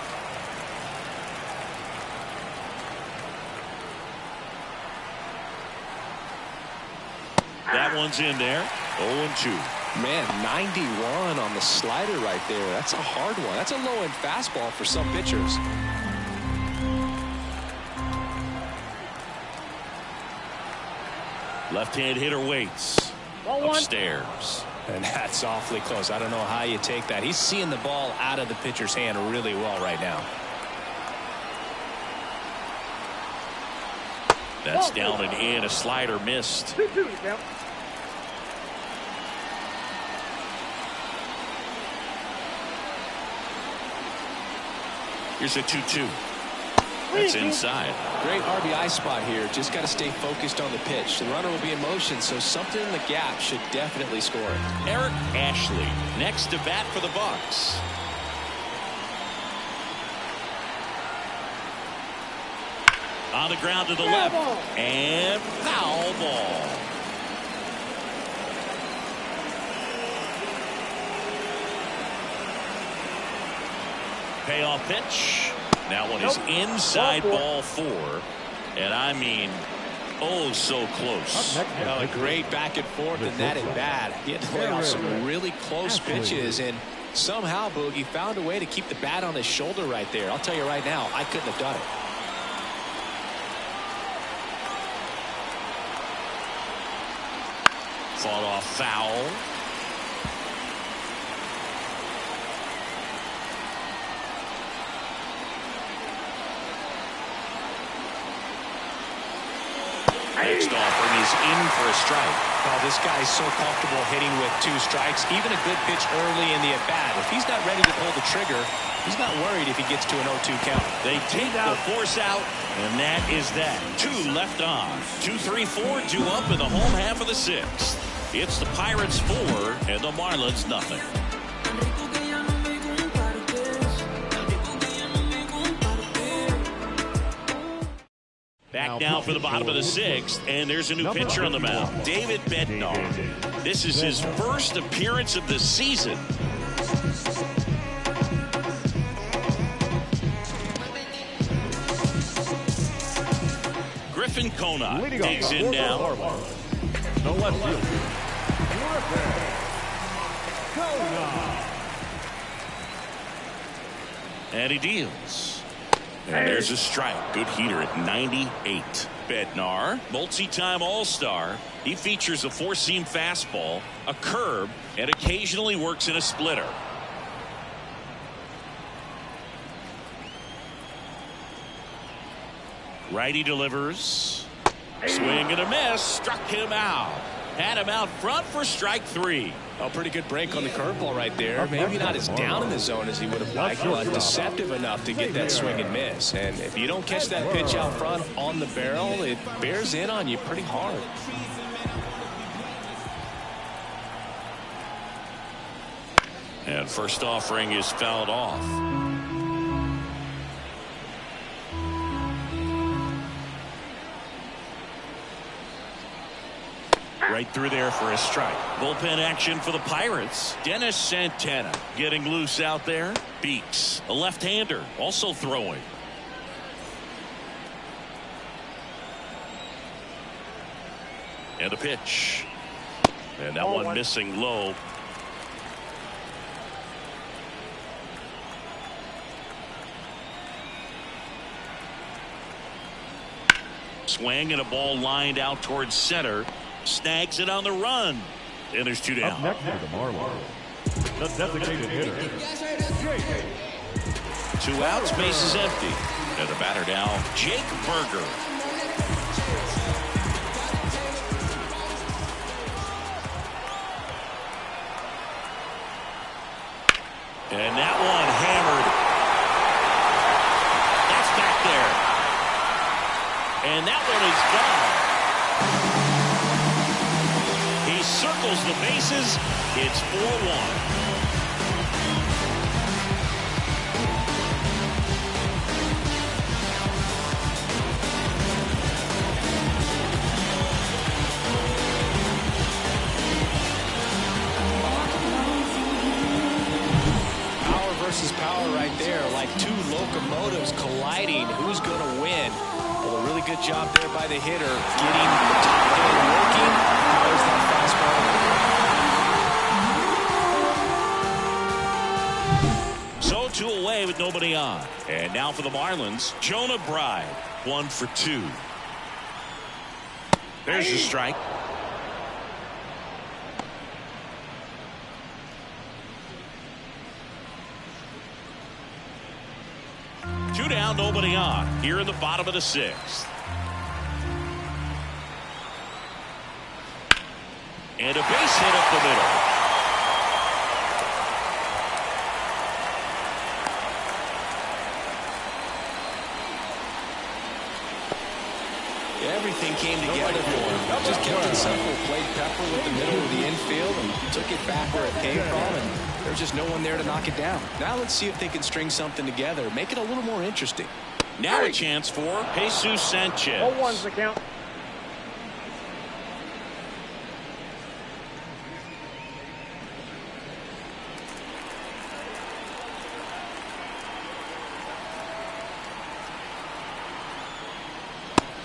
That one's in there. 0-2. Man, 91 on the slider right there. That's a hard one. That's a low-end fastball for some pitchers. Left-hand hitter waits. Ball one. Upstairs. And that's awfully close. I don't know how you take that. He's seeing the ball out of the pitcher's hand really well right now. That's down and in. A slider missed. 2-2 count. Here's a 2-2. That's inside. Great RBI spot here. Just got to stay focused on the pitch. The runner will be in motion, so something in the gap should definitely score it. Eric Ashley next to bat for the Bucks. On the ground to the left. And foul ball. Payoff pitch. That one is inside ball four. And I mean, oh, so close. Well, a great back and forth and that at bat. He had to lay off some really close pitches, and somehow Boogie found a way to keep the bat on his shoulder right there. I'll tell you right now, I couldn't have done it. Fought off foul. Next offering is in for a strike. Well, this guy's so comfortable hitting with 2 strikes. Even a good pitch early in the at-bat. If he's not ready to pull the trigger, he's not worried if he gets to an 0-2 count. They take the force out, and that is that. 2 left on. 2, 3, 4, 2 up in the home half of the 6th. It's the Pirates 4 and the Marlins nothing. Back now for the bottom of the 6th, and there's a new pitcher on the mound, David Bednar. This is his first appearance of the season. Griffin Conant digs in now. The left fielder, Griffin Conant. And he deals. And there's a strike. Good heater at 98. Bednar, multi-time All-Star. He features a 4-seam fastball, a curve, and occasionally works in a splitter. Righty delivers. Swing and a miss. Struck him out. Had him out front for strike 3. A pretty good break on the curveball right there. Maybe not as down in the zone as he would have liked, but deceptive enough to get that swing and miss. And if you don't catch that pitch out front on the barrel, it bears in on you pretty hard. And first offering is fouled off. Right through there for a strike. Bullpen action for the Pirates. Dennis Santana getting loose out there. Beeks, a left-hander, also throwing. And a pitch. And that one missing low. Swing and a ball lined out towards center. Snags it on the run. And there's 2 down. Up next for the Marlins, the designated hitter, Jake. 2 outs, bases empty. And the batter now, Jake Berger. And that one hammered. That's back there. And that one is gone. He circles the bases. It's 4-1. Versus power right there, like 2 locomotives colliding. Who's going to win? Well, a really good job there by the hitter, getting the top end working. There's that fastball. So 2 away with nobody on. And now for the Marlins, Jonah Bride, 1 for 2. There's the strike. Two down, nobody on. Here in the bottom of the sixth. And a base hit up the middle. Everything came together for him. Just kept it simple. Played pepper with the middle of the infield and took it back where it came from. And there's just no one there to knock it down. Now let's see if they can string something together. Make it a little more interesting. Now a chance for Jesus Sanchez. 0-1's the count.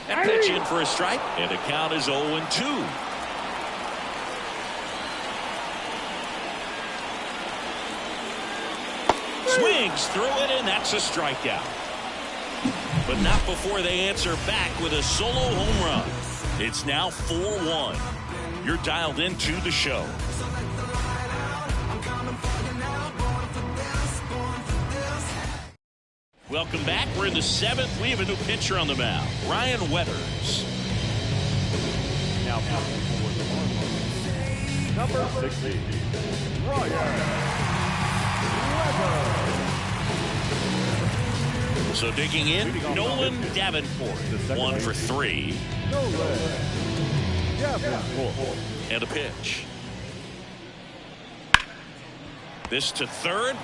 That pitch in for a strike, and the count is 0-2. Swings through it, and that's a strikeout. But not before they answer back with a solo home run. It's now 4-1. You're dialed into the show. Welcome back. We're in the seventh. We have a new pitcher on the mound, Ryan Weathers. Now number 60, Ryan Weathers. So digging in, Nolan Davenport, 1 for 3. Nolan Davenport. And a pitch. This to third.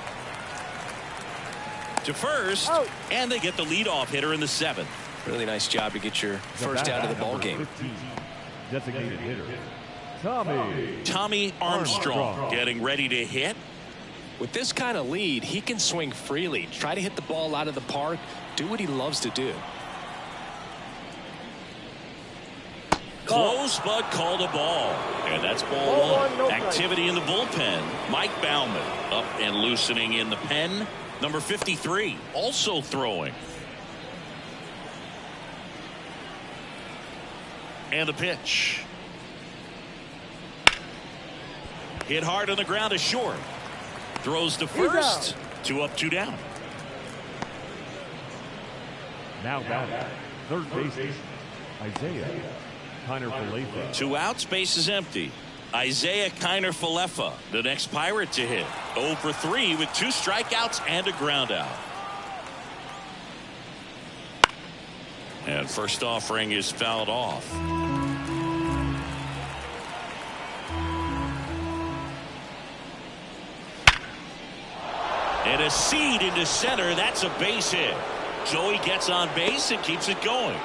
To first, and they get the leadoff hitter in the seventh. Really nice job to get your first out of the ball game. 15, designated hitter, Tommy Armstrong getting ready to hit. With this kind of lead, he can swing freely, try to hit the ball out of the park, do what he loves to do. Close, but called a ball. And that's ball one. No Activity in the bullpen. Mike Baumann up and loosening in the pen. Number 53 also throwing. And the pitch. Hit hard on the ground is short. Throws to first. 2 up, 2 down. now batting, third baseman, Isaiah Kiner-Falefa. 2 outs, base is empty. Isaiah Kiner-Falefa, the next Pirate to hit. 0 for 3 with 2 strikeouts and a ground out. And first offering is fouled off. And a seed into center. That's a base hit. Joey gets on base and keeps it going.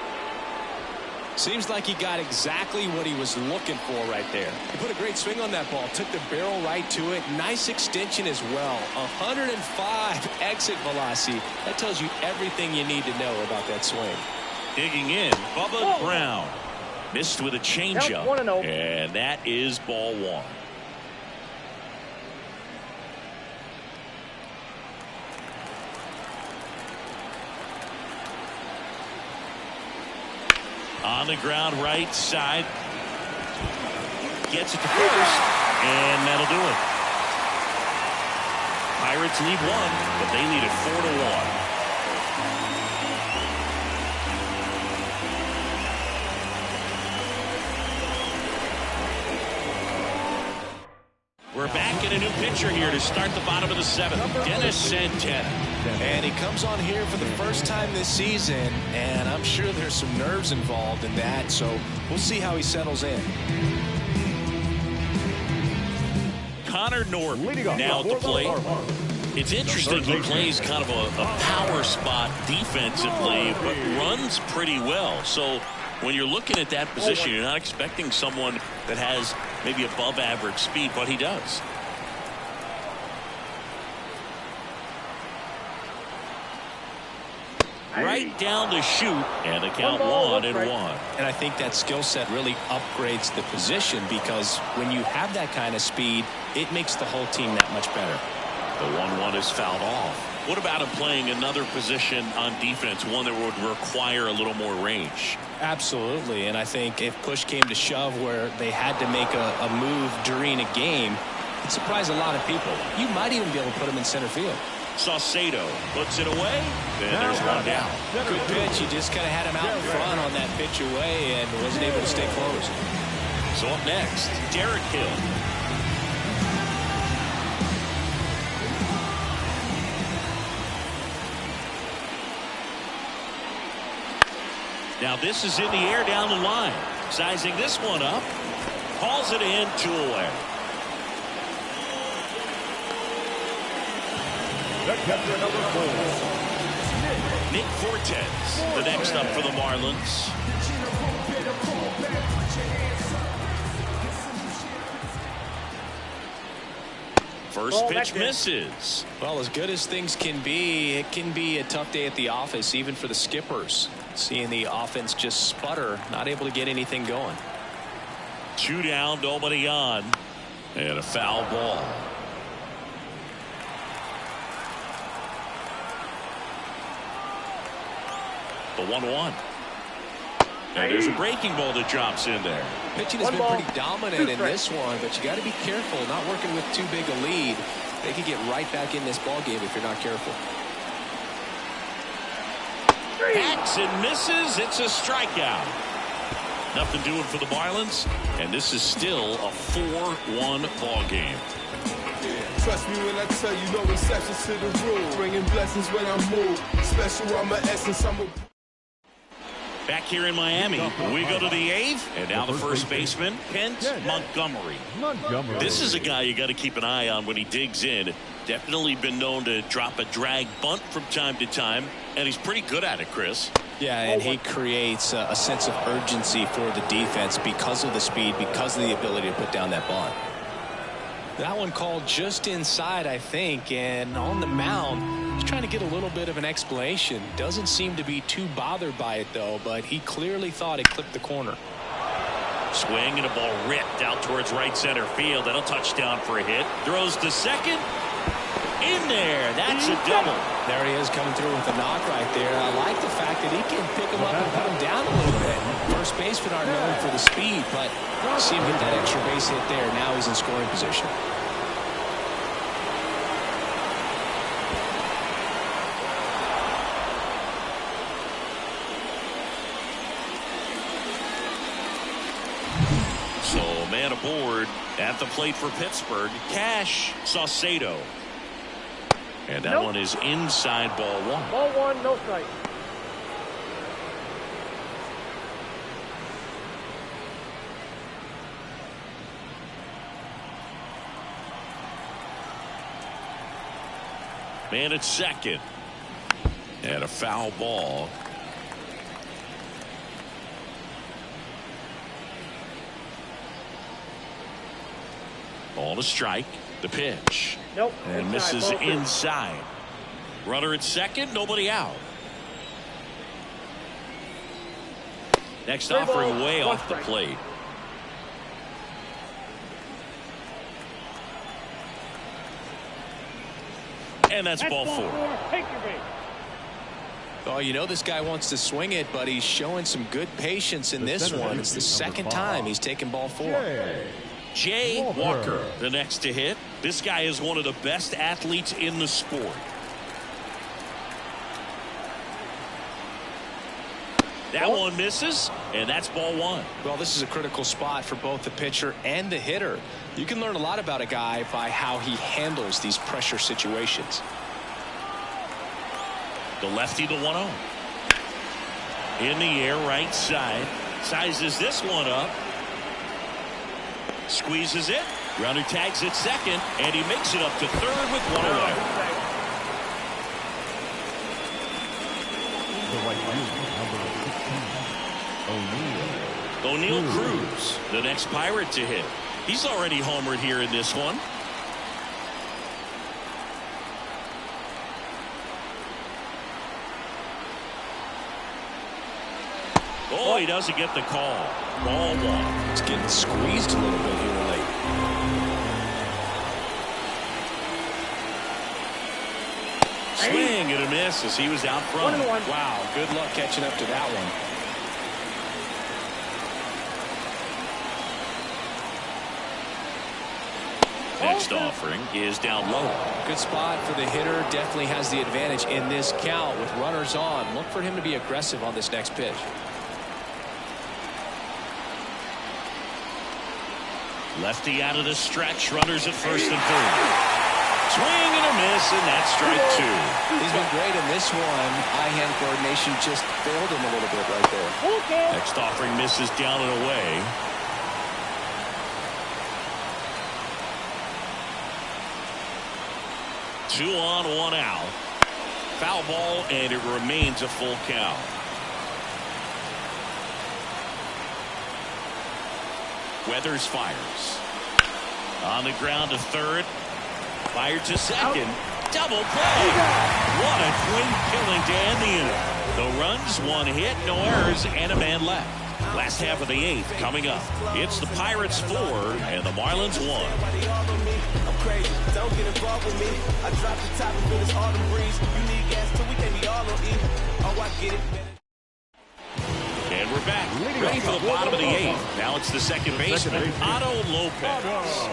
Seems like he got exactly what he was looking for right there. He put a great swing on that ball. Took the barrel right to it. Nice extension as well. 105 exit velocity. That tells you everything you need to know about that swing. Digging in, Bubba Brown. Missed with a changeup. 1-0. And that is ball 1. On the ground right side. Gets it to first. And that'll do it. Pirates lead 1, but they lead it 4-1. We're back in a new pitcher here to start the bottom of the 7th. Dennis Santana. And he comes on here for the first time this season, and I'm sure there's some nerves involved in that, so we'll see how he settles in. Connor Norton now at the plate. It's interesting, he plays kind of a power spot defensively, but runs pretty well. So when you're looking at that position, you're not expecting someone that has maybe above average speed, but he does. Right down the chute, and the count 1-1. And I think that skill set really upgrades the position, because when you have that kind of speed, it makes the whole team that much better. The 1-1 is fouled off. What about him playing another position on defense, one that would require a little more range? Absolutely, and I think if push came to shove where they had to make a move during a game, it'd surprise a lot of people. You might even be able to put him in center field. Saucedo puts it away, and there's one down. Good pitch. He just kind of had him out in front on that pitch away and wasn't able to stay close. So up next, Derek Hill. Now this is in the air down the line. Sizing this one up. Hauls it in, 2 away. The catcher, number 4. Nick Fortes, the next up for the Marlins. First pitch misses. Well, as good as things can be, it can be a tough day at the office, even for the skippers. Seeing the offense just sputter, not able to get anything going. 2 down, nobody on, and a foul ball. The 1-1. And there's a breaking ball that drops in there. Pitching has been pretty dominant in this one, but you got to be careful. Not working with too big a lead. They could get right back in this ball game if you're not careful. Hacks and misses. It's a strikeout. Nothing doing for the Marlins, and this is still a 4-1 ball game. Trust me when I tell you, no exceptions to the rule. Bringing blessings when I move. Special, I'm an essence. I'm a... Back here in Miami, we go to the 8th, and now the first baseman, Kent Montgomery. This is a guy you got to keep an eye on when he digs in. Definitely been known to drop a drag bunt from time to time, and he's pretty good at it, Chris. Yeah, and he creates a sense of urgency for the defense because of the speed, because of the ability to put down that bunt. That one called just inside, I think, and on the mound, he's trying to get a little bit of an explanation. Doesn't seem to be too bothered by it, though, but he clearly thought it clipped the corner. Swing and a ball ripped out towards right center field. That'll touchdown for a hit. Throws to second. In there. That's a double. There he is coming through with a knock right there. I like the fact that he can pick him up and put him down a little bit. First basemen are known for the speed, but see him get that extra base hit there. Now he's in scoring position. So man aboard at the plate for Pittsburgh, Cash Saucedo. And that one is inside ball 1. Ball 1, no strike. Man at second. And a foul ball. Ball to strike. The pitch. Nope. And misses inside. Runner at second, nobody out. Next offering way off the plate. And that's ball 4. Take your base. Oh, you know this guy wants to swing it, but he's showing some good patience in this one. It's the second time he's taken ball 4. Jay Walker, the next to hit. This guy is one of the best athletes in the sport. That one misses, and that's ball 1. Well, this is a critical spot for both the pitcher and the hitter. You can learn a lot about a guy by how he handles these pressure situations. The lefty, the 1-0. In the air, right side. Sizes this one up. Squeezes it. Runner tags at second, and he makes it up to third with 1 away. O'Neal Cruz, the next Pirate to hit. He's already homered here in this one. Oh, he doesn't get the call. Ball 1. He's getting squeezed a little bit here late. Swing and a miss as he was out front. 1-1. Wow, good luck catching up to that one. Next offering is down low. Good spot for the hitter. Definitely has the advantage in this count with runners on. Look for him to be aggressive on this next pitch. Lefty out of the stretch. Runners at first and third. Swing and a miss, and that's strike two. He's been great in this one. Eye-hand coordination just failed him a little bit right there. Next offering misses down and away. Two on, one out. Foul ball, and it remains a full count. Weathers fires. On the ground to third. Fired to second. Double play. What a clean killing to end the inning. The runs, one hit, no errors, and a man left. Last half of the eighth coming up. It's the Pirates 4 and the Marlins 1. I'm crazy. Don't get involved with me. I drop the top and feel this autumn breeze. You need gas too. We can't be all on E. Oh, I get it. And we're back. Ready for the bottom of the eighth. Now it's the second baseman, Otto Lopez.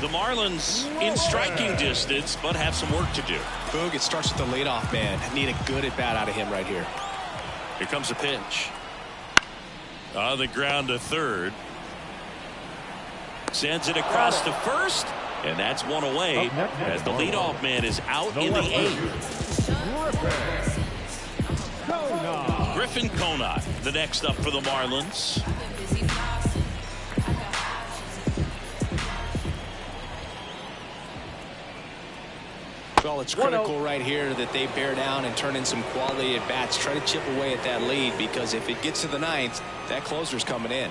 The Marlins in striking distance, but have some work to do. Boog, it starts with the leadoff man. Need a good at-bat out of him right here. Here comes a pitch. On the ground to third. Sends it across to first, and that's one away as the leadoff man is out in the eighth. Griffin Conant, the next up for the Marlins. Well, it's critical right here that they bear down and turn in some quality at bats. Try to chip away at that lead, because if it gets to the ninth, that closer's coming in.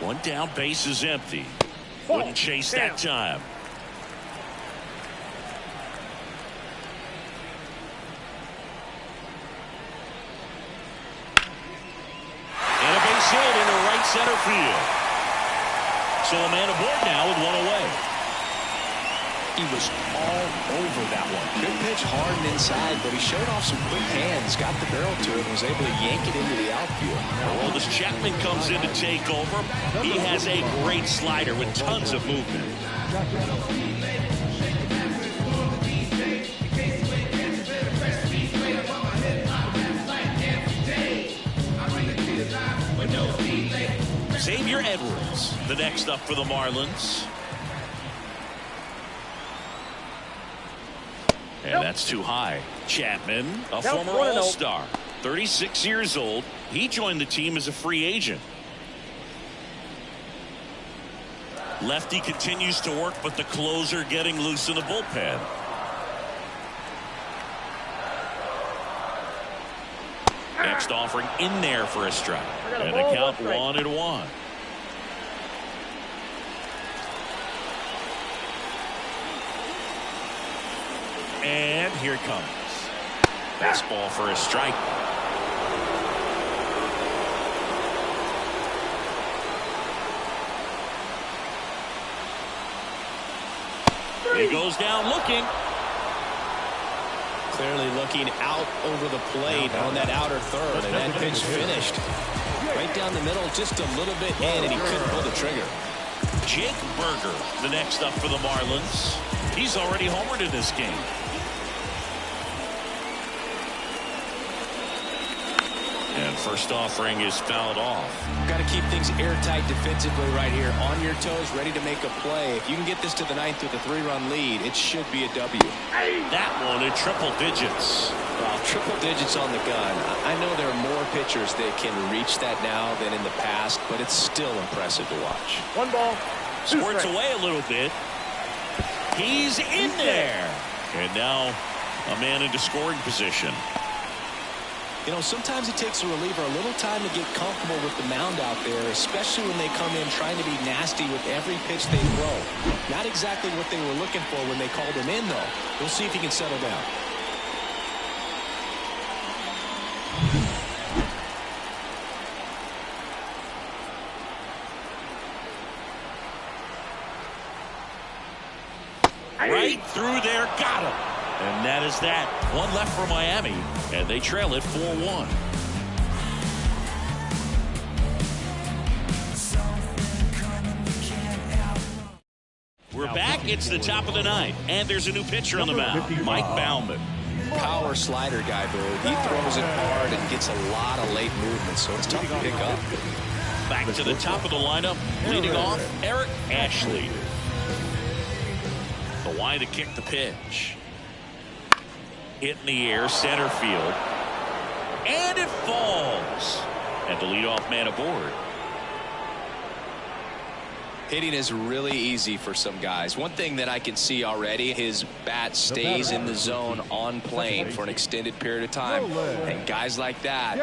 One down, base is empty. Wouldn't chase that time. And a base hit into right center field. So a man aboard now with one away. He was all over that one. Good pitch, hard and inside, but he showed off some quick hands, got the barrel to it, and was able to yank it into the outfield. Well, this Chapman comes in to take over. He has a great slider with tons of movement. Xavier Edwards, the next up for the Marlins. And that's too high. Chapman, a former All-Star, 36 years old. He joined the team as a free agent. Lefty continues to work, but the closer getting loose in the bullpen. Next offering in there for a strike. And the count 1-1. And here it comes. Fastball for a strike. He goes down looking. Clearly looking out over the plate on that outer third, and that pitch finished. Right down the middle, just a little bit in, and he couldn't pull the trigger. Jake Berger, the next up for the Marlins. He's already homered in this game. And first offering is fouled off. Got to keep things airtight defensively right here. On your toes, ready to make a play. If you can get this to the ninth with a 3-run lead, it should be a W. That one in triple digits. Well, triple digits on the gun. I know there are more pitchers that can reach that now than in the past, but it's still impressive to watch. One ball. Squirts away a little bit. He's in there. And now a man into scoring position. You know, sometimes it takes a reliever a little time to get comfortable with the mound out there, especially when they come in trying to be nasty with every pitch they throw. Not exactly what they were looking for when they called him in, though. We'll see if he can settle down. Right through there, got him. And that is that. One left for Miami, and they trail it 4-1. It's the top of the ninth, and there's a new pitcher on the mound, Mike Baumann. Power slider guy, Boo. He throws it hard and gets a lot of late movement, so it's tough to pick up. Back to the top of the lineup, leading off, Eric Ashley. The line to kick the pitch. Hit in the air, center field. And it falls. And the leadoff man aboard. Hitting is really easy for some guys. One thing that I can see already, his bat stays in the zone on plane for an extended period of time. And guys like that,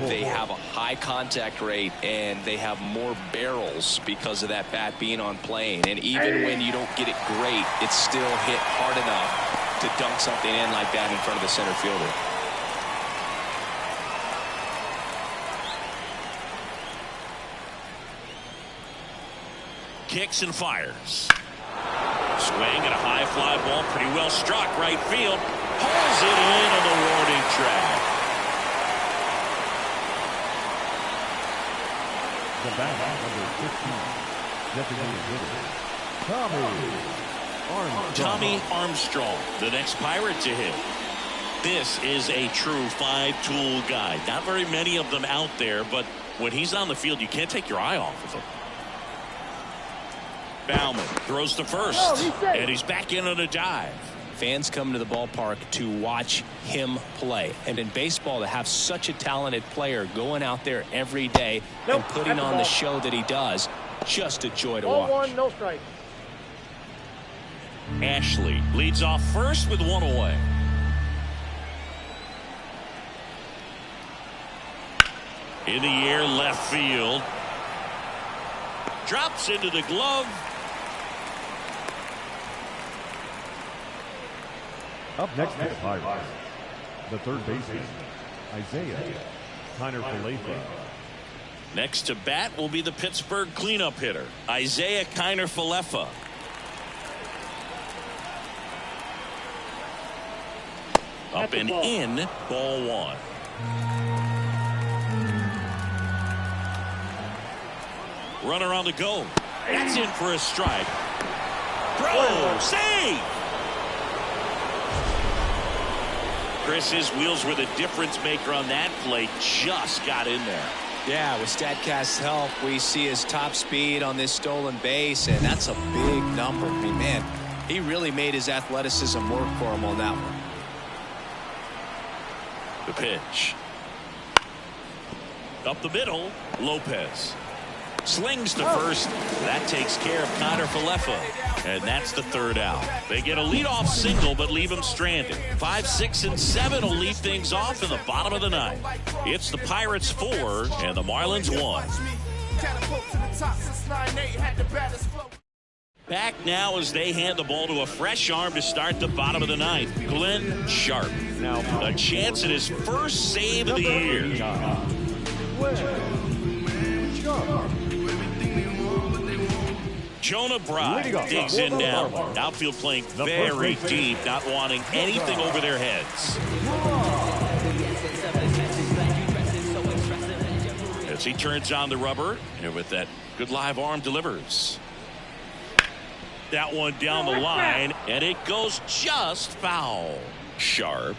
they have a high contact rate and they have more barrels because of that bat being on plane. And even when you don't get it great, it's still hit hard enough to dunk something in like that in front of the center fielder. Kicks and fires. Swing and a high fly ball, pretty well struck right field. Pulls it in on the warning track. The batter, number 15, designated hitter, Tommy Armstrong, the next Pirate to hit. This is a true five-tool guy. Not very many of them out there, but when he's on the field, you can't take your eye off of him. Baumann throws to first, and he's back in on a dive. Fans come to the ballpark to watch him play. And in baseball, to have such a talented player going out there every day and putting on the show that he does, just a joy to watch. 1, no strike. Ashley leads off first with one away. In the air, left field. Drops into the glove. Up next is Pirates. The third baseman, Isaiah Kiner-Falefa. Next to bat will be the Pittsburgh cleanup hitter, Isaiah Kiner-Falefa. Up and in, ball one. Runner on the go. That's in for a strike. Throw, save! Chris, his wheels were the difference maker on that play. Just got in there. Yeah, with StatCast's help, we see his top speed on this stolen base, and that's a big number. I mean, man, he really made his athleticism work for him on that one. The pitch. Up the middle, Lopez. Slings to first. That takes care of Kiner-Falefa. And that's the third out. They get a leadoff single, but leave him stranded. 5, 6, and 7 will lead things off in the bottom of the ninth. It's the Pirates 4 and the Marlins 1. Back now as they hand the ball to a fresh arm to start the bottom of the ninth. Glenn Sharp. Now a chance at his first save of the year. Jonah Bride digs in now. Outfield playing very deep, not wanting anything over their heads. As he turns on the rubber, and with that good live arm delivers. That one down the line, and it goes just foul. Sharp,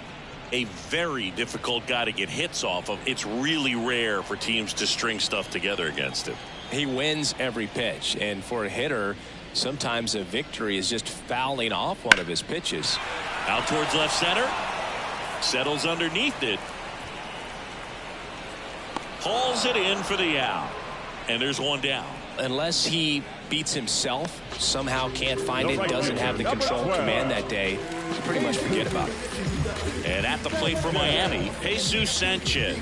a very difficult guy to get hits off of. It's really rare for teams to string stuff together against him. He wins every pitch, and for a hitter, sometimes a victory is just fouling off one of his pitches. Out towards left center. Settles underneath it. Hauls it in for the out. And there's one down. Unless he beats himself, somehow can't find it, doesn't have the control command that day, you pretty much forget about it. And at the plate for Miami, Jesus Sanchez.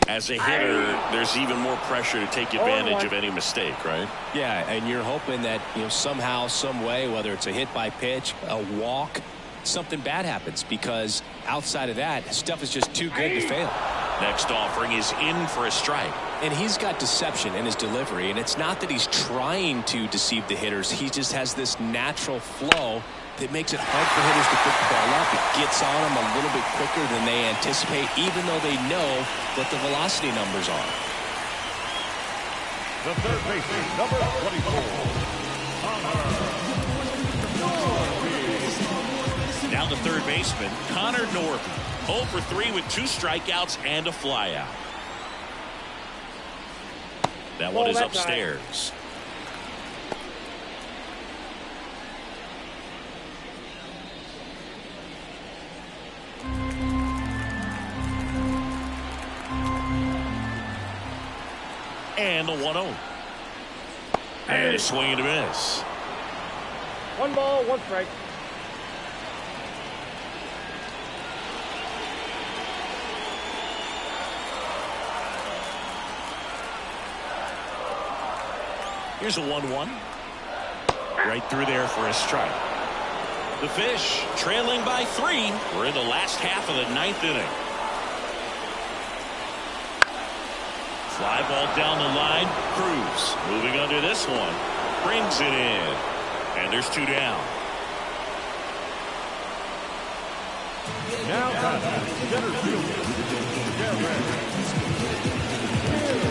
As a hitter, there's even more pressure to take advantage of any mistake, right? Yeah, and you're hoping that, somehow, some way, whether it's a hit by pitch, a walk, something bad happens, because outside of that, stuff is just too good to fail. Next offering is in for a strike. And he's got deception in his delivery, and it's not that he's trying to deceive the hitters. He just has this natural flow that makes it hard for hitters to pick the ball up. It gets on them a little bit quicker than they anticipate, even though they know what the velocity numbers are. The third baseman, number 24, Now the third baseman, Connor Norby. 0 for 3 with 2 strikeouts and a flyout. That one is upstairs. And the 1-0. And a swing and a miss. 1 ball, 1 strike. Here's a 1-1. Right through there for a strike. The Fish trailing by 3. We're in the last half of the 9th inning. Fly ball down the line. Cruz moving under this one. Brings it in. And there's 2 down. now center fielder,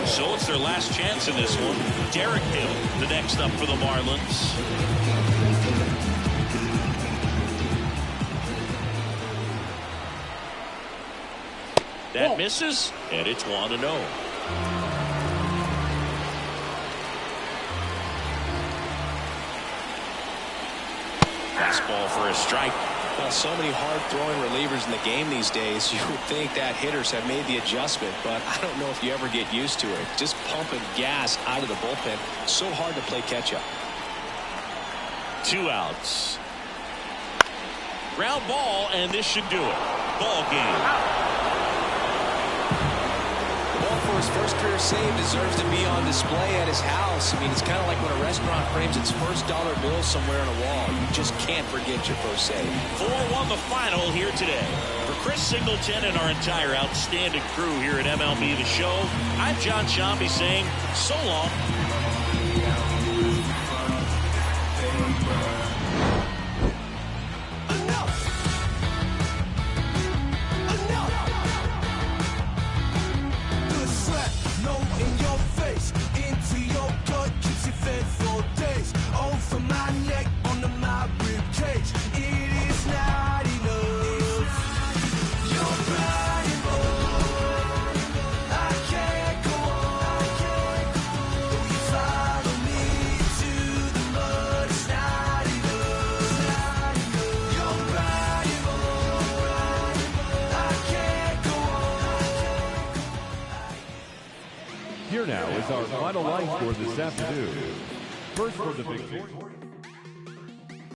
So it's their last chance in this one. Derek Hill, the next up for the Marlins. That misses, and it's 1-0. Fastball for a strike. Well, so many hard-throwing relievers in the game these days, you would think that hitters have made the adjustment, but I don't know if you ever get used to it. Just pumping gas out of the bullpen. So hard to play catch-up. 2 outs. Ground ball, and this should do it. Ball game. Well, for his first career save, deserves to be on display at his house. I mean, it's kind of like when a restaurant frames its first dollar bill somewhere on a wall. You just can't forget your first save. 4-1 the final here today. For Chris Singleton and our entire outstanding crew here at MLB The Show, I'm John Shambi saying so long. Here now is our final line score this afternoon. First for the big four.